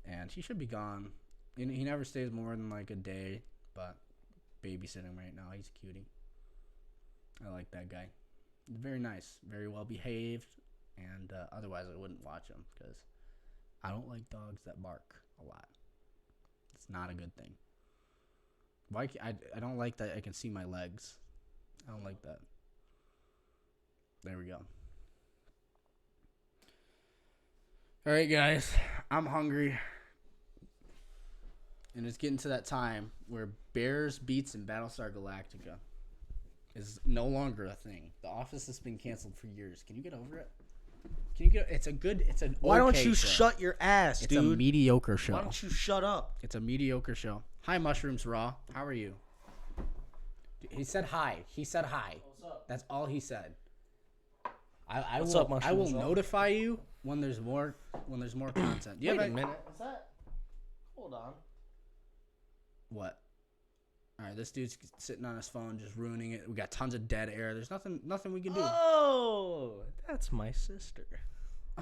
Speaker 2: And he should be gone. He never stays more than like a day, but babysit him right now. He's a cutie. I like that guy. Very nice, very well behaved, and otherwise I wouldn't watch him because I don't like dogs that bark a lot. It's not a good thing. I don't like that I can see my legs. I don't like that. There we go. All right, guys. I'm hungry. And it's getting to that time where Bears Beats and Battlestar Galactica is no longer a thing. The Office has been canceled for years. Can you get over it? Can you get? It's a good. It's an.
Speaker 4: Why don't
Speaker 2: okay
Speaker 4: you
Speaker 2: show.
Speaker 4: shut your ass,
Speaker 2: It's a
Speaker 4: dude?
Speaker 2: mediocre show.
Speaker 4: Why don't you shut up?
Speaker 2: It's a mediocre show. Hi, Mushrooms Raw. How are you? He said hi. He said hi.
Speaker 3: What's up?
Speaker 2: That's all he said. I
Speaker 4: What's
Speaker 2: will.
Speaker 4: up,
Speaker 2: I will
Speaker 4: Mushrooms Raw?
Speaker 2: notify you when there's more. When there's more content. Do you
Speaker 4: Wait
Speaker 2: have
Speaker 4: a minute. Is that? Hold on.
Speaker 2: What? All right, this dude's sitting on his phone, just ruining it. We got tons of dead air. There's nothing we can do.
Speaker 4: Oh, that's my sister.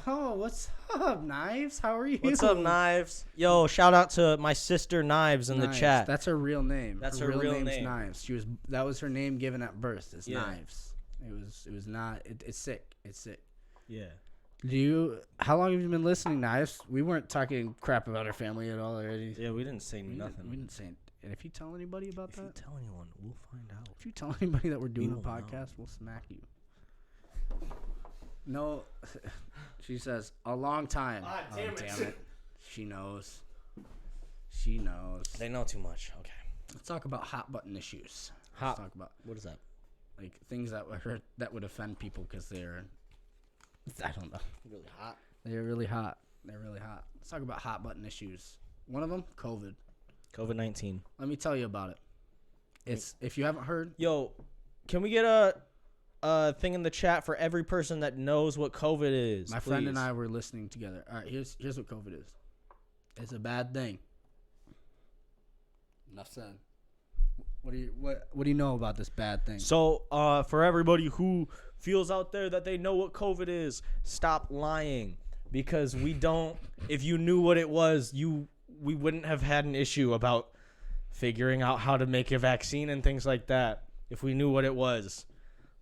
Speaker 2: Oh, what's up, Knives? How are you?
Speaker 4: What's up, Knives? Yo, shout out to my sister Knives in the
Speaker 2: Knives.
Speaker 4: chat.
Speaker 2: That's her real name.
Speaker 4: That's her real
Speaker 2: name's
Speaker 4: name.
Speaker 2: Knives. That was her name given at birth. Is
Speaker 4: Yeah.
Speaker 2: Knives. It was not. It's sick. It's sick.
Speaker 4: Yeah.
Speaker 2: How long have you been listening, Knives? We weren't talking crap about our family at all already.
Speaker 4: Yeah, we didn't say
Speaker 2: We
Speaker 4: nothing.
Speaker 2: didn't say. And if you tell anybody about
Speaker 4: If you
Speaker 2: that,
Speaker 4: tell anyone, we'll find out.
Speaker 2: if you tell anybody that we're doing a
Speaker 4: will know.
Speaker 2: podcast, we'll smack you. No, she says a long time.
Speaker 3: Ah, damn it.
Speaker 2: Damn it. She knows. She knows.
Speaker 4: They know too much. Okay.
Speaker 2: Let's talk about hot button issues.
Speaker 4: Hot-
Speaker 2: Let's talk about
Speaker 4: What is that?
Speaker 2: like things that would hurt, that would offend people because they're, I don't know,
Speaker 4: Really hot.
Speaker 2: they're really hot. They're really hot. Let's talk about hot button issues. One of them, COVID.
Speaker 4: COVID-19.
Speaker 2: Let me tell you about it. It's if you haven't heard.
Speaker 4: Yo, can we get a thing in the chat for every person that knows what COVID is?
Speaker 2: My friend and
Speaker 4: please?
Speaker 2: I were listening together. All right, here's what COVID is. It's a bad thing. Enough said. What do you know about this bad thing?
Speaker 4: So, for everybody who feels out there that they know what COVID is, stop lying, because we don't. If you knew what it was, we wouldn't have had an issue about figuring out how to make a vaccine and things like that. If we knew what it was,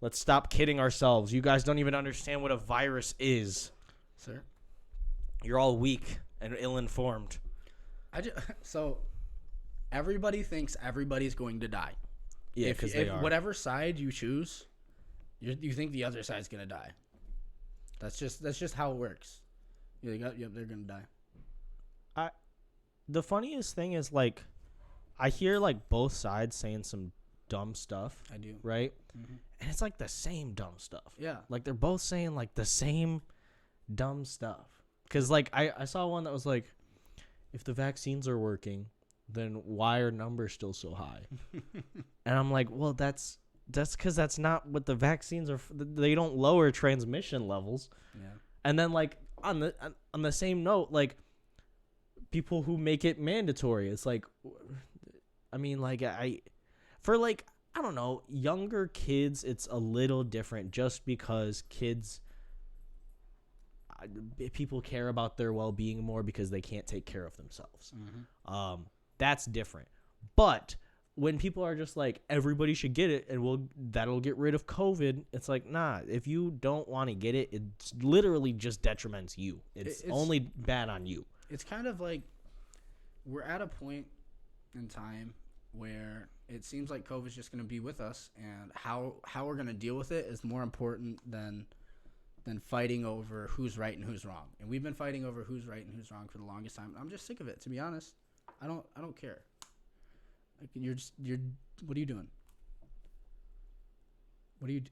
Speaker 4: let's stop kidding ourselves. You guys don't even understand what a virus is.
Speaker 2: Sir,
Speaker 4: You're all weak and ill-informed.
Speaker 2: so everybody thinks everybody's going to die.
Speaker 4: Yeah,
Speaker 2: if
Speaker 4: because they are.
Speaker 2: whatever side you choose, you think the other side's gonna die. That's just how it works. You think, yep, they're gonna die.
Speaker 4: The funniest thing is, like, I hear, like, both sides saying some dumb stuff,
Speaker 2: I do.
Speaker 4: right?
Speaker 2: Mhm.
Speaker 4: And it's, like, the same dumb stuff.
Speaker 2: Yeah.
Speaker 4: Like, they're both saying, like, the same dumb stuff. Because, like, I saw one that was, like, if the vaccines are working, then why are numbers still so high? And I'm like, well, that's because that's not what the vaccines are. They don't lower transmission levels.
Speaker 2: Yeah.
Speaker 4: And then, like, on the same note, like, people who make it mandatory, it's like, I mean, like, for, like, I don't know, younger kids, it's a little different just because people care about their well-being more because they can't take care of themselves.
Speaker 2: Mm-hmm.
Speaker 4: That's different. But when people are just like, everybody should get it and that'll get rid of COVID, it's like, nah, if you don't want to get it, it literally just detriments you. It's only bad on you.
Speaker 2: It's kind of like we're at a point in time where it seems like COVID's just going to be with us, and how we're going to deal with it is more important than fighting over who's right and who's wrong. And we've been fighting over who's right and who's wrong for the longest time. I'm just sick of it, to be honest. I don't care. Like, what are you doing? What are you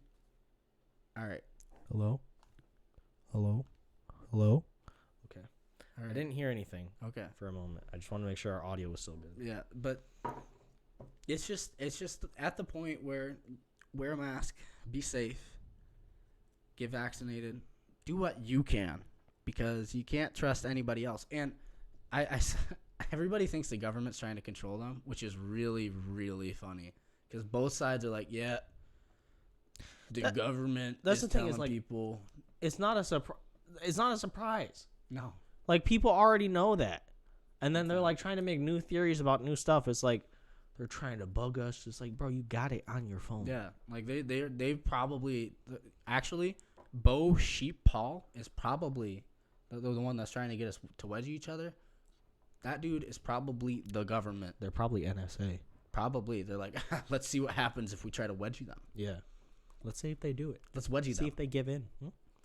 Speaker 2: All right.
Speaker 4: Hello? Okay.
Speaker 2: All right.
Speaker 4: I didn't hear anything
Speaker 2: Okay.
Speaker 4: for a moment. I just want to make sure our audio was still good.
Speaker 2: Yeah, but it's just at the point where wear a mask, be safe, get vaccinated, do what you can, because you can't trust anybody else. And everybody thinks the government's trying to control them, which is really, really funny, because both sides are like, yeah, the government
Speaker 4: that's
Speaker 2: is
Speaker 4: the thing, is
Speaker 2: telling
Speaker 4: like,
Speaker 2: people.
Speaker 4: It's not a surprise.
Speaker 2: No.
Speaker 4: Like, people already know that. And then they're, like, trying to make new theories about new stuff. It's like, they're trying to bug us. It's like, bro, you got it on your phone.
Speaker 2: Yeah, like they probably actually Bo Sheep Paul is probably the one that's trying to get us to wedge each other. That dude is probably the government.
Speaker 4: They're probably NSA.
Speaker 2: Probably they're like, let's see what happens if we try to wedge them.
Speaker 4: Yeah. Let's see if they do it.
Speaker 2: Let's wedge
Speaker 4: See
Speaker 2: them.
Speaker 4: if they give in.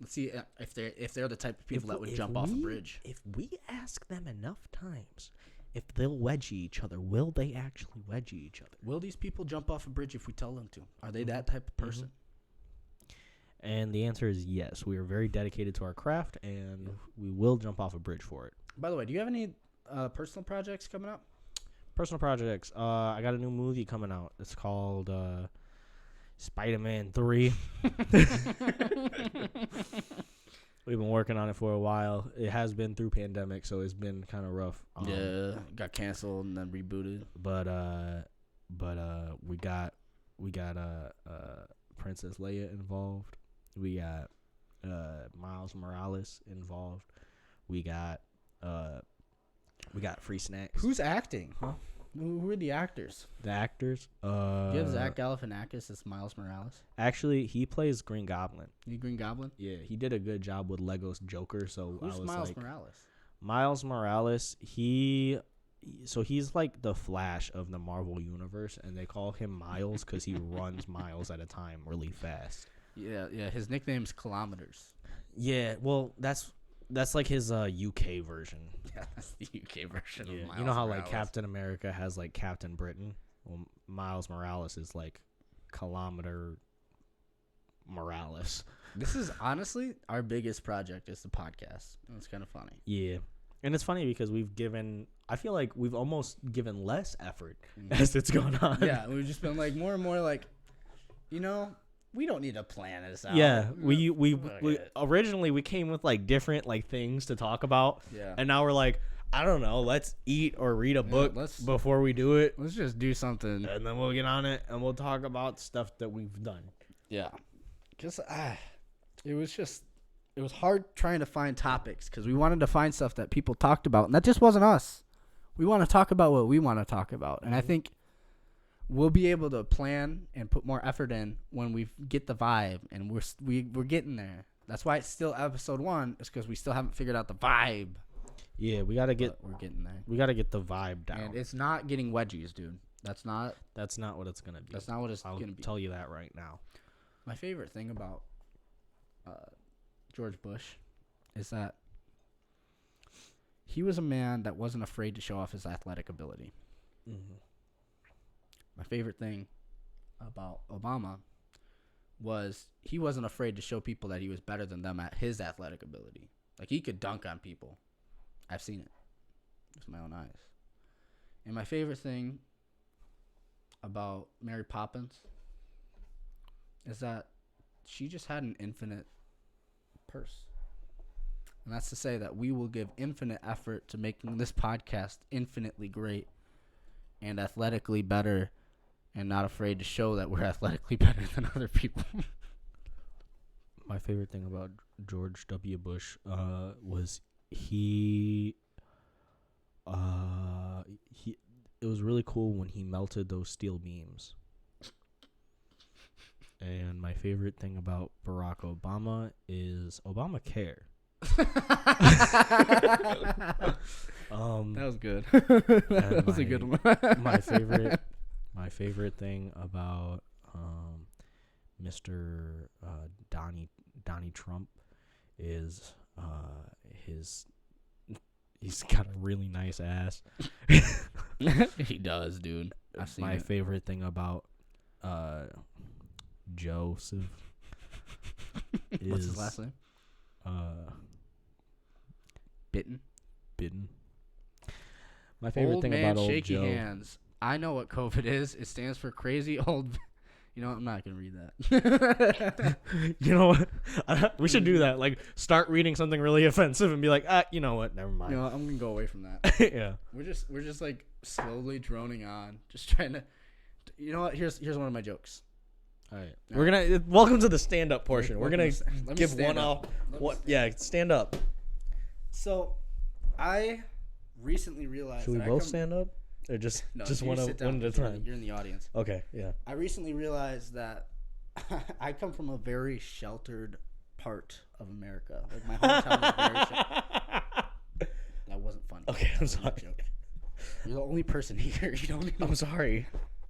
Speaker 2: Let's see if they're the type of people that would jump off a bridge.
Speaker 4: If we ask them enough times if they'll wedgie each other, will they actually wedgie each other?
Speaker 2: Will these people jump off a bridge if we tell them to? Are they that type of person?
Speaker 4: And the answer is yes. We are very dedicated to our craft, and we will jump off a bridge for it.
Speaker 2: By the way, do you have any personal projects coming up?
Speaker 4: Personal projects. I got a new movie coming out. It's called Spider-Man 3. We've been working on it for a while. It has been through pandemic, so it's been kind of rough.
Speaker 2: Got canceled and then rebooted.
Speaker 4: But we got Princess Leia involved. We got Miles Morales involved. We got free snacks.
Speaker 2: Who's acting? Huh? Who are the actors?
Speaker 4: The actors?
Speaker 2: Do you have Zach Galifianakis as Miles Morales?
Speaker 4: Actually, he plays Green Goblin.
Speaker 2: You Green Goblin?
Speaker 4: Yeah, he did a good job with Lego's Joker. So
Speaker 2: Who's
Speaker 4: I was
Speaker 2: Miles
Speaker 4: like,
Speaker 2: Morales?
Speaker 4: Miles Morales. He's like the Flash of the Marvel universe, and they call him Miles because he runs miles at a time really fast.
Speaker 2: Yeah. His nickname's Kilometers.
Speaker 4: Yeah, well, that's like his UK version.
Speaker 2: Yeah, that's the UK version of Miles
Speaker 4: You know how
Speaker 2: Morales.
Speaker 4: like Captain America has like Captain Britain? Well, Miles Morales is like Kilometer Morales.
Speaker 2: This is honestly our biggest project is the podcast. It's kind of funny.
Speaker 4: Yeah. And it's funny because I feel like we've almost given less effort as it's gone on.
Speaker 2: Yeah, we've just been like more and more like, we don't need to plan this out.
Speaker 4: Yeah, we originally we came with like different like things to talk about.
Speaker 2: Yeah.
Speaker 4: And now we're like, I don't know, let's eat or read a book before we do it.
Speaker 2: Let's just do something.
Speaker 4: And then we'll get on it and we'll talk about stuff that we've done.
Speaker 2: Yeah. Just it was hard trying to find topics because we wanted to find stuff that people talked about, and that just wasn't us. We want to talk about what we want to talk about, and I think we'll be able to plan and put more effort in when we get the vibe, and we're getting there. That's why it's still episode 1, is because we still haven't figured out the vibe.
Speaker 4: Yeah, we're getting there. We gotta get the vibe down.
Speaker 2: And it's not getting wedgies, dude. That's not
Speaker 4: what it's gonna be.
Speaker 2: That's not what it's gonna be.
Speaker 4: I'll tell you that right now.
Speaker 2: My favorite thing about George Bush is that he was a man that wasn't afraid to show off his athletic ability.
Speaker 4: Mm-hmm.
Speaker 2: My favorite thing about Obama was he wasn't afraid to show people that he was better than them at his athletic ability. Like, he could dunk on people. I've seen it with my own eyes. And my favorite thing about Mary Poppins is that she just had an infinite purse. And that's to say that we will give infinite effort to making this podcast infinitely great and athletically better, and not afraid to show that we're athletically better than other people.
Speaker 4: My favorite thing about George W. Bush was it was really cool when he melted those steel beams. And my favorite thing about Barack Obama is Obamacare.
Speaker 2: That was good. That was a good one.
Speaker 4: my favorite thing about Mr. Donnie Trump is he's got a really nice ass.
Speaker 2: He does, dude. I've seen
Speaker 4: my favorite thing about Joseph is
Speaker 2: what's his last name? Bitten.
Speaker 4: My favorite
Speaker 2: old
Speaker 4: thing
Speaker 2: man,
Speaker 4: about old
Speaker 2: shaky
Speaker 4: Joe.
Speaker 2: hands. I know what COVID is. It stands for crazy old. You know what? I'm not gonna read that.
Speaker 4: You know what? We should do that. Like, start reading something really offensive and be like, you know what? Never mind.
Speaker 2: You know what? I'm gonna go away from that.
Speaker 4: Yeah.
Speaker 2: We're just like slowly droning on, just trying to. You know what? Here's one of my jokes.
Speaker 4: All right. We're gonna welcome to the stand up portion. We're gonna give one off. What? Yeah, stand up.
Speaker 2: So, I recently realized.
Speaker 4: Should we both stand up, or just one at a time?
Speaker 2: You're in the audience.
Speaker 4: Okay. Yeah.
Speaker 2: I recently realized that I come from a very sheltered part of America. Like, my hometown is very sheltered. That wasn't funny.
Speaker 4: Okay, I'm sorry.
Speaker 2: You're the only person here. You don't.
Speaker 4: I'm sorry.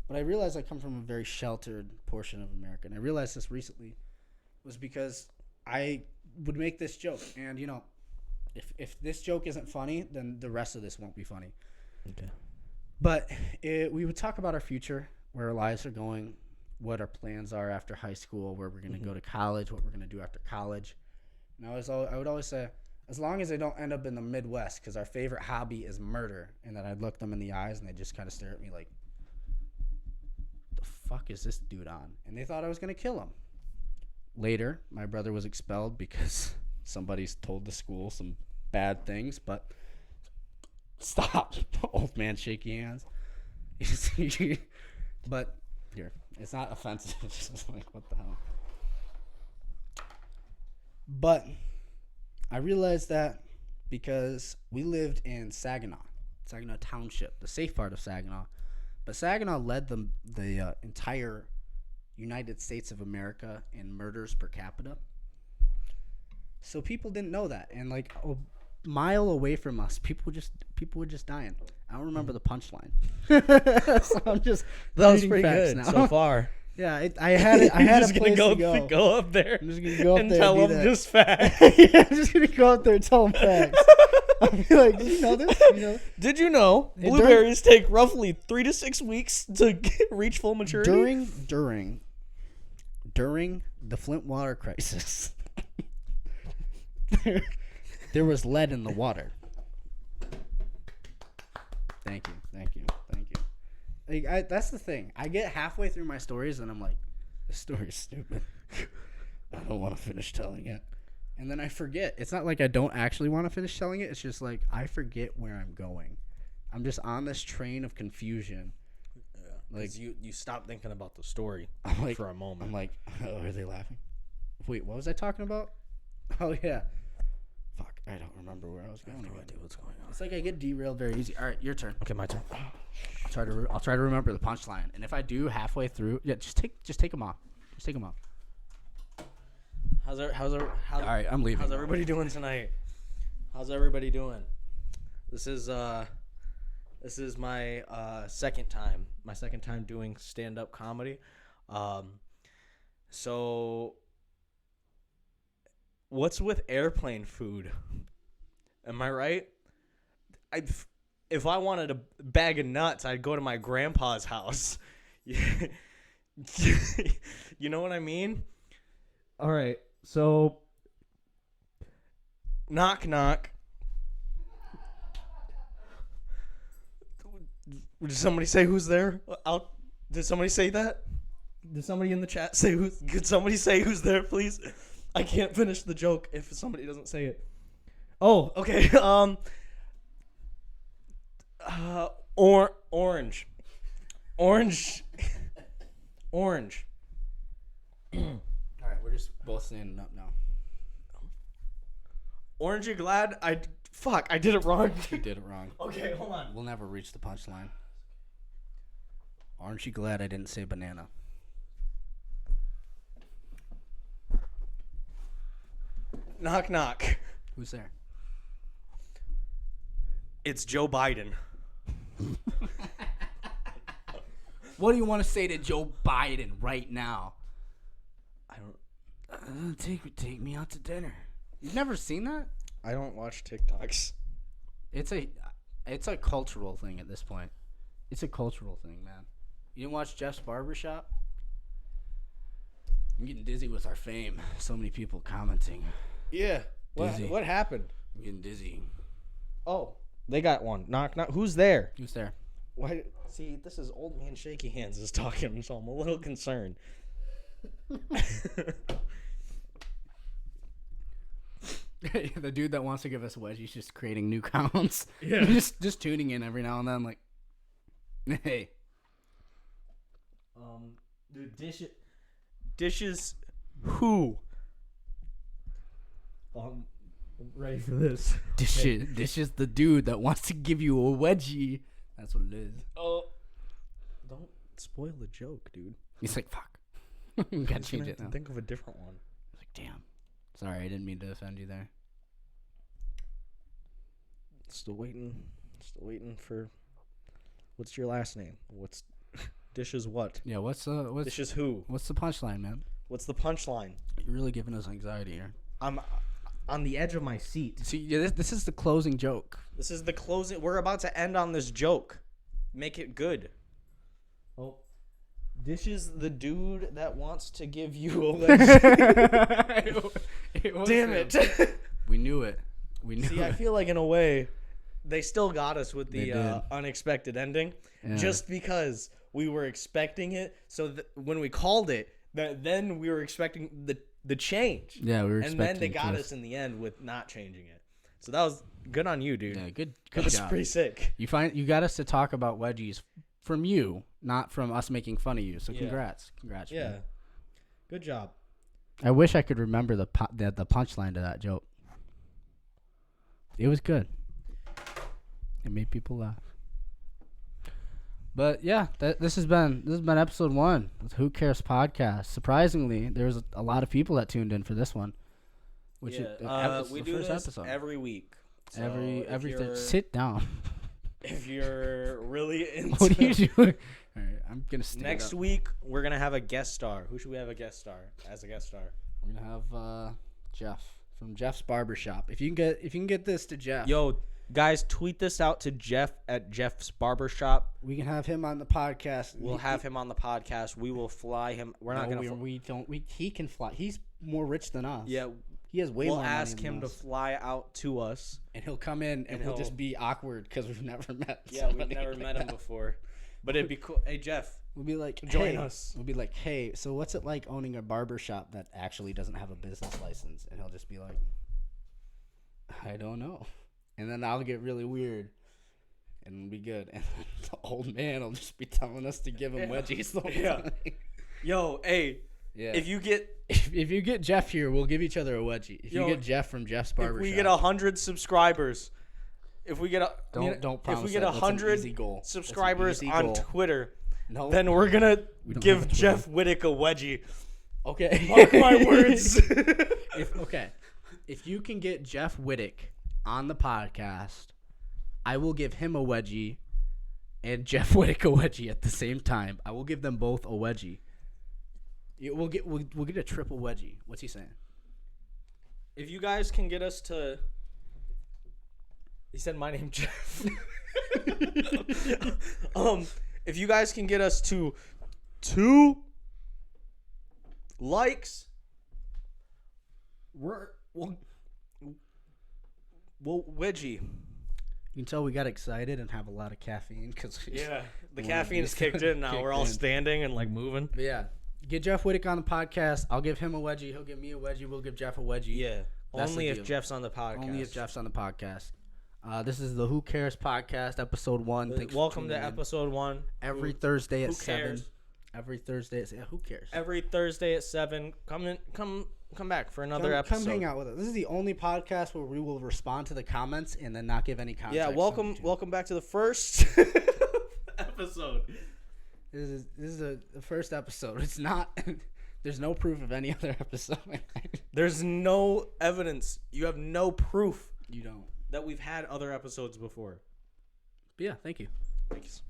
Speaker 2: But I realized I come from a very sheltered portion of America, and I realized this recently was because I would make this joke, and if this joke isn't funny, then the rest of this won't be funny.
Speaker 4: Okay.
Speaker 2: But we would talk about our future, where our lives are going, what our plans are after high school, where we're gonna go to college, what we're gonna do after college. And I would always say, as long as I don't end up in the Midwest, because our favorite hobby is murder, and then I'd look them in the eyes and they just kind of stare at me like, the fuck is this dude on? And they thought I was gonna kill him. Later, my brother was expelled because somebody's told the school some bad things, but stop. Old man shaking hands. But here, it's not offensive. It's just like, what the hell? But I realized that because we lived in Saginaw Township, the safe part of Saginaw, but Saginaw led the entire United States of America in murders per capita. So people didn't know that, and like a mile away from us, people were just dying. I don't remember the punchline, so I'm just
Speaker 4: That was
Speaker 2: reading
Speaker 4: pretty
Speaker 2: facts
Speaker 4: good
Speaker 2: now.
Speaker 4: so far.
Speaker 2: Yeah, I had it. I had
Speaker 4: just
Speaker 2: a place
Speaker 4: gonna
Speaker 2: to go.
Speaker 4: go up there
Speaker 2: I'm just gonna go up
Speaker 4: and
Speaker 2: there
Speaker 4: tell
Speaker 2: and do
Speaker 4: them
Speaker 2: that.
Speaker 4: just facts.
Speaker 2: Yeah, I'm just gonna go out there and tell them facts. I'll be like, did you know this? You know,
Speaker 4: Did you know
Speaker 2: Hey,
Speaker 4: blueberries take roughly 3 to 6 weeks to reach full maturity?
Speaker 2: during the Flint water crisis, there was lead in the water. Thank you. Like, that's the thing. I get halfway through my stories and I'm like, this story's stupid. I don't want to finish telling it. And then I forget. It's not like I don't actually want to finish telling it. It's just like I forget where I'm going. I'm just on this train of confusion.
Speaker 4: Like you stop thinking about the story
Speaker 2: I'm like,
Speaker 4: for a moment.
Speaker 2: I'm like, oh, are they laughing? Wait, what was I talking about? Oh, yeah. Fuck, I don't remember where I was going.
Speaker 4: I have no idea what's going on.
Speaker 2: It's like I get derailed very easy. All right, your turn.
Speaker 4: Okay, my turn.
Speaker 2: I'll try to remember the punchline. And if I do halfway through, yeah, just take them off. Just take them off.
Speaker 4: All
Speaker 2: right, I'm leaving.
Speaker 4: How's everybody doing tonight? How's everybody doing? This is my second time doing stand-up comedy. So what's with airplane food? Am I right? If I wanted a bag of nuts, I'd go to my grandpa's house. You know what I mean? All right. So knock knock. Did somebody say who's there? Did somebody say that? Did somebody in the chat say who's? Could somebody say who's there, please? I can't finish the joke if somebody doesn't say it. Oh, okay. Orange.
Speaker 2: All right, we're just both standing up now.
Speaker 4: Orange, you glad? Fuck, I did it wrong.
Speaker 2: You did it wrong.
Speaker 4: Okay, hold on.
Speaker 2: We'll never reach the punchline. Aren't you glad I didn't say banana?
Speaker 4: Knock knock.
Speaker 2: Who's there?
Speaker 4: It's Joe Biden.
Speaker 2: What do you want to say to Joe Biden right now?
Speaker 4: I don't.
Speaker 2: Take me out to dinner. You've never seen that?
Speaker 4: I don't watch TikToks.
Speaker 2: It's a cultural thing at this point. It's a cultural thing, man. You didn't watch Jeff's Barbershop? I'm getting dizzy with our fame. So many people commenting.
Speaker 4: Yeah.
Speaker 2: Dizzy.
Speaker 4: What happened?
Speaker 2: I'm getting dizzy.
Speaker 4: Oh, they got one. Knock knock. Who's there?
Speaker 2: Who's there?
Speaker 4: Why? See, this is old man shaky hands is talking, so I'm a little concerned.
Speaker 2: The dude that wants to give us wedgies just creating new counts.
Speaker 4: Yeah.
Speaker 2: just tuning in every now and then, like, hey.
Speaker 4: The dishes. Who? I'm ready for this.
Speaker 2: This is the dude that wants to give you a wedgie. That's what it is.
Speaker 4: Oh, don't spoil the joke, dude.
Speaker 2: He's like, fuck. Gotta change it now.
Speaker 4: Think of a different one.
Speaker 2: He's like, damn. Sorry, I didn't mean to offend you there.
Speaker 4: Still waiting for. What's your last name? What's dishes? What?
Speaker 2: Yeah, what's
Speaker 4: Dishes who?
Speaker 2: what's the punchline, man?
Speaker 4: What's the punchline?
Speaker 2: You're really giving us anxiety here.
Speaker 4: I'm on the edge of my seat.
Speaker 2: See, yeah, this is the closing joke.
Speaker 4: This is the closing. We're about to end on this joke. Make it good. Oh, This is the dude that wants to give you a wedgie. Damn it.
Speaker 2: We knew it. We knew
Speaker 4: See, I
Speaker 2: it.
Speaker 4: feel like in a way, they still got us with
Speaker 2: They
Speaker 4: the
Speaker 2: did.
Speaker 4: unexpected ending,
Speaker 2: Yeah.
Speaker 4: just because we were expecting it. So when we called it, then we were expecting the change,
Speaker 2: Yeah, we were
Speaker 4: and
Speaker 2: expecting
Speaker 4: then they got
Speaker 2: to-
Speaker 4: us in the end with not changing it. So that was good on you, dude.
Speaker 2: Yeah, good
Speaker 4: That was
Speaker 2: job.
Speaker 4: pretty sick.
Speaker 2: You got us to talk about wedgies from you, not from us making fun of you. So
Speaker 4: Yeah.
Speaker 2: congrats.
Speaker 4: Yeah,
Speaker 2: man.
Speaker 4: good job.
Speaker 2: I wish I could remember the punchline to that joke. It was good. It made people laugh. But yeah, this has been episode 1 of Who Cares podcast. Surprisingly, there's a lot of people that tuned in for this one, which is
Speaker 4: we
Speaker 2: the
Speaker 4: do
Speaker 2: first
Speaker 4: this
Speaker 2: episode.
Speaker 4: every week. So
Speaker 2: Everything. Sit down.
Speaker 4: If you're really into
Speaker 2: What are you doing? All right, I'm gonna stand
Speaker 4: next
Speaker 2: up.
Speaker 4: week, we're gonna have a guest star. Who should we have a guest star as a guest star?
Speaker 2: We're gonna have Jeff from Jeff's Barbershop. If you can get this to Jeff,
Speaker 4: Yo, guys, tweet this out to Jeff at Jeff's Barbershop.
Speaker 2: we can have him on the podcast.
Speaker 4: We'll have him on the podcast. We will fly him. We're not gonna.
Speaker 2: He can fly. He's more rich than us.
Speaker 4: Yeah,
Speaker 2: he has way
Speaker 4: we'll
Speaker 2: more money
Speaker 4: ask
Speaker 2: than
Speaker 4: him to
Speaker 2: us.
Speaker 4: fly out to us.
Speaker 2: And he'll come in and
Speaker 4: and
Speaker 2: he'll
Speaker 4: he'll-
Speaker 2: just be awkward because we've never met.
Speaker 4: Yeah, we've
Speaker 2: somebody
Speaker 4: never
Speaker 2: like
Speaker 4: met him
Speaker 2: that.
Speaker 4: before, but it'd be cool. Hey, Jeff.
Speaker 2: We'll be like,
Speaker 4: Join
Speaker 2: hey.
Speaker 4: us.
Speaker 2: We'll be like, hey, so what's it like owning a barbershop that actually doesn't have a business license? And he'll just be like, I don't know. And then I'll get really weird. And it'll be good. And the old man will just be telling us to give him
Speaker 4: Yeah.
Speaker 2: wedgies the whole
Speaker 4: Yeah.
Speaker 2: time.
Speaker 4: Yo, hey,
Speaker 2: Yeah.
Speaker 4: if you get
Speaker 2: If you get Jeff here, we'll give each other a wedgie. If
Speaker 4: Yo,
Speaker 2: you get Jeff from Jeff's
Speaker 4: if
Speaker 2: Barbershop.
Speaker 4: we get 100 subscribers, if we get a
Speaker 2: Don't promise
Speaker 4: if we get
Speaker 2: that. That's an
Speaker 4: 100
Speaker 2: easy goal. That's an
Speaker 4: subscribers
Speaker 2: easy
Speaker 4: on
Speaker 2: goal.
Speaker 4: Twitter,
Speaker 2: No.
Speaker 4: then we're gonna
Speaker 2: We don't have a
Speaker 4: give
Speaker 2: Twitter.
Speaker 4: Jeff Whittick a wedgie.
Speaker 2: Okay.
Speaker 4: Mark my words.
Speaker 2: If you can get Jeff Whittick on the podcast, I will give him a wedgie and Jeff Whittick a wedgie at the same time. I will give them both a wedgie. We'll get a triple wedgie. What's he saying?
Speaker 4: If you guys can get us to, he said my name Jeff. If you guys can get us to 2 likes, we'll wedgie.
Speaker 2: You can tell we got excited and have a lot of caffeine because
Speaker 4: Yeah, the
Speaker 2: One
Speaker 4: caffeine's
Speaker 2: of these
Speaker 4: kicked in now.
Speaker 2: kicked
Speaker 4: We're all
Speaker 2: in.
Speaker 4: standing and like moving.
Speaker 2: But yeah, get Jeff Whittick on the podcast. I'll give him a wedgie. He'll give me a wedgie. We'll give Jeff a wedgie.
Speaker 4: Yeah,
Speaker 2: That's
Speaker 4: only
Speaker 2: the
Speaker 4: if
Speaker 2: deal.
Speaker 4: Jeff's on the podcast.
Speaker 2: Only if Jeff's on the podcast. This is the Who Cares podcast, episode 1. Thanks for
Speaker 4: Welcome to
Speaker 2: tuning in.
Speaker 4: episode 1.
Speaker 2: Every Thursday at
Speaker 4: who
Speaker 2: 7.
Speaker 4: cares?
Speaker 2: Every Thursday at 7. Who cares?
Speaker 4: Every Thursday at 7. Come back for another episode.
Speaker 2: Come hang out with us. This is the only podcast where we will respond to the comments and then not give any context.
Speaker 4: Yeah,
Speaker 2: on
Speaker 4: welcome
Speaker 2: YouTube.
Speaker 4: back to the first episode.
Speaker 2: This is the first episode. It's not. There's no proof of any other episode.
Speaker 4: There's no evidence. You have no proof
Speaker 2: You don't.
Speaker 4: that we've had other episodes before.
Speaker 2: But yeah, thank you.
Speaker 4: Thanks.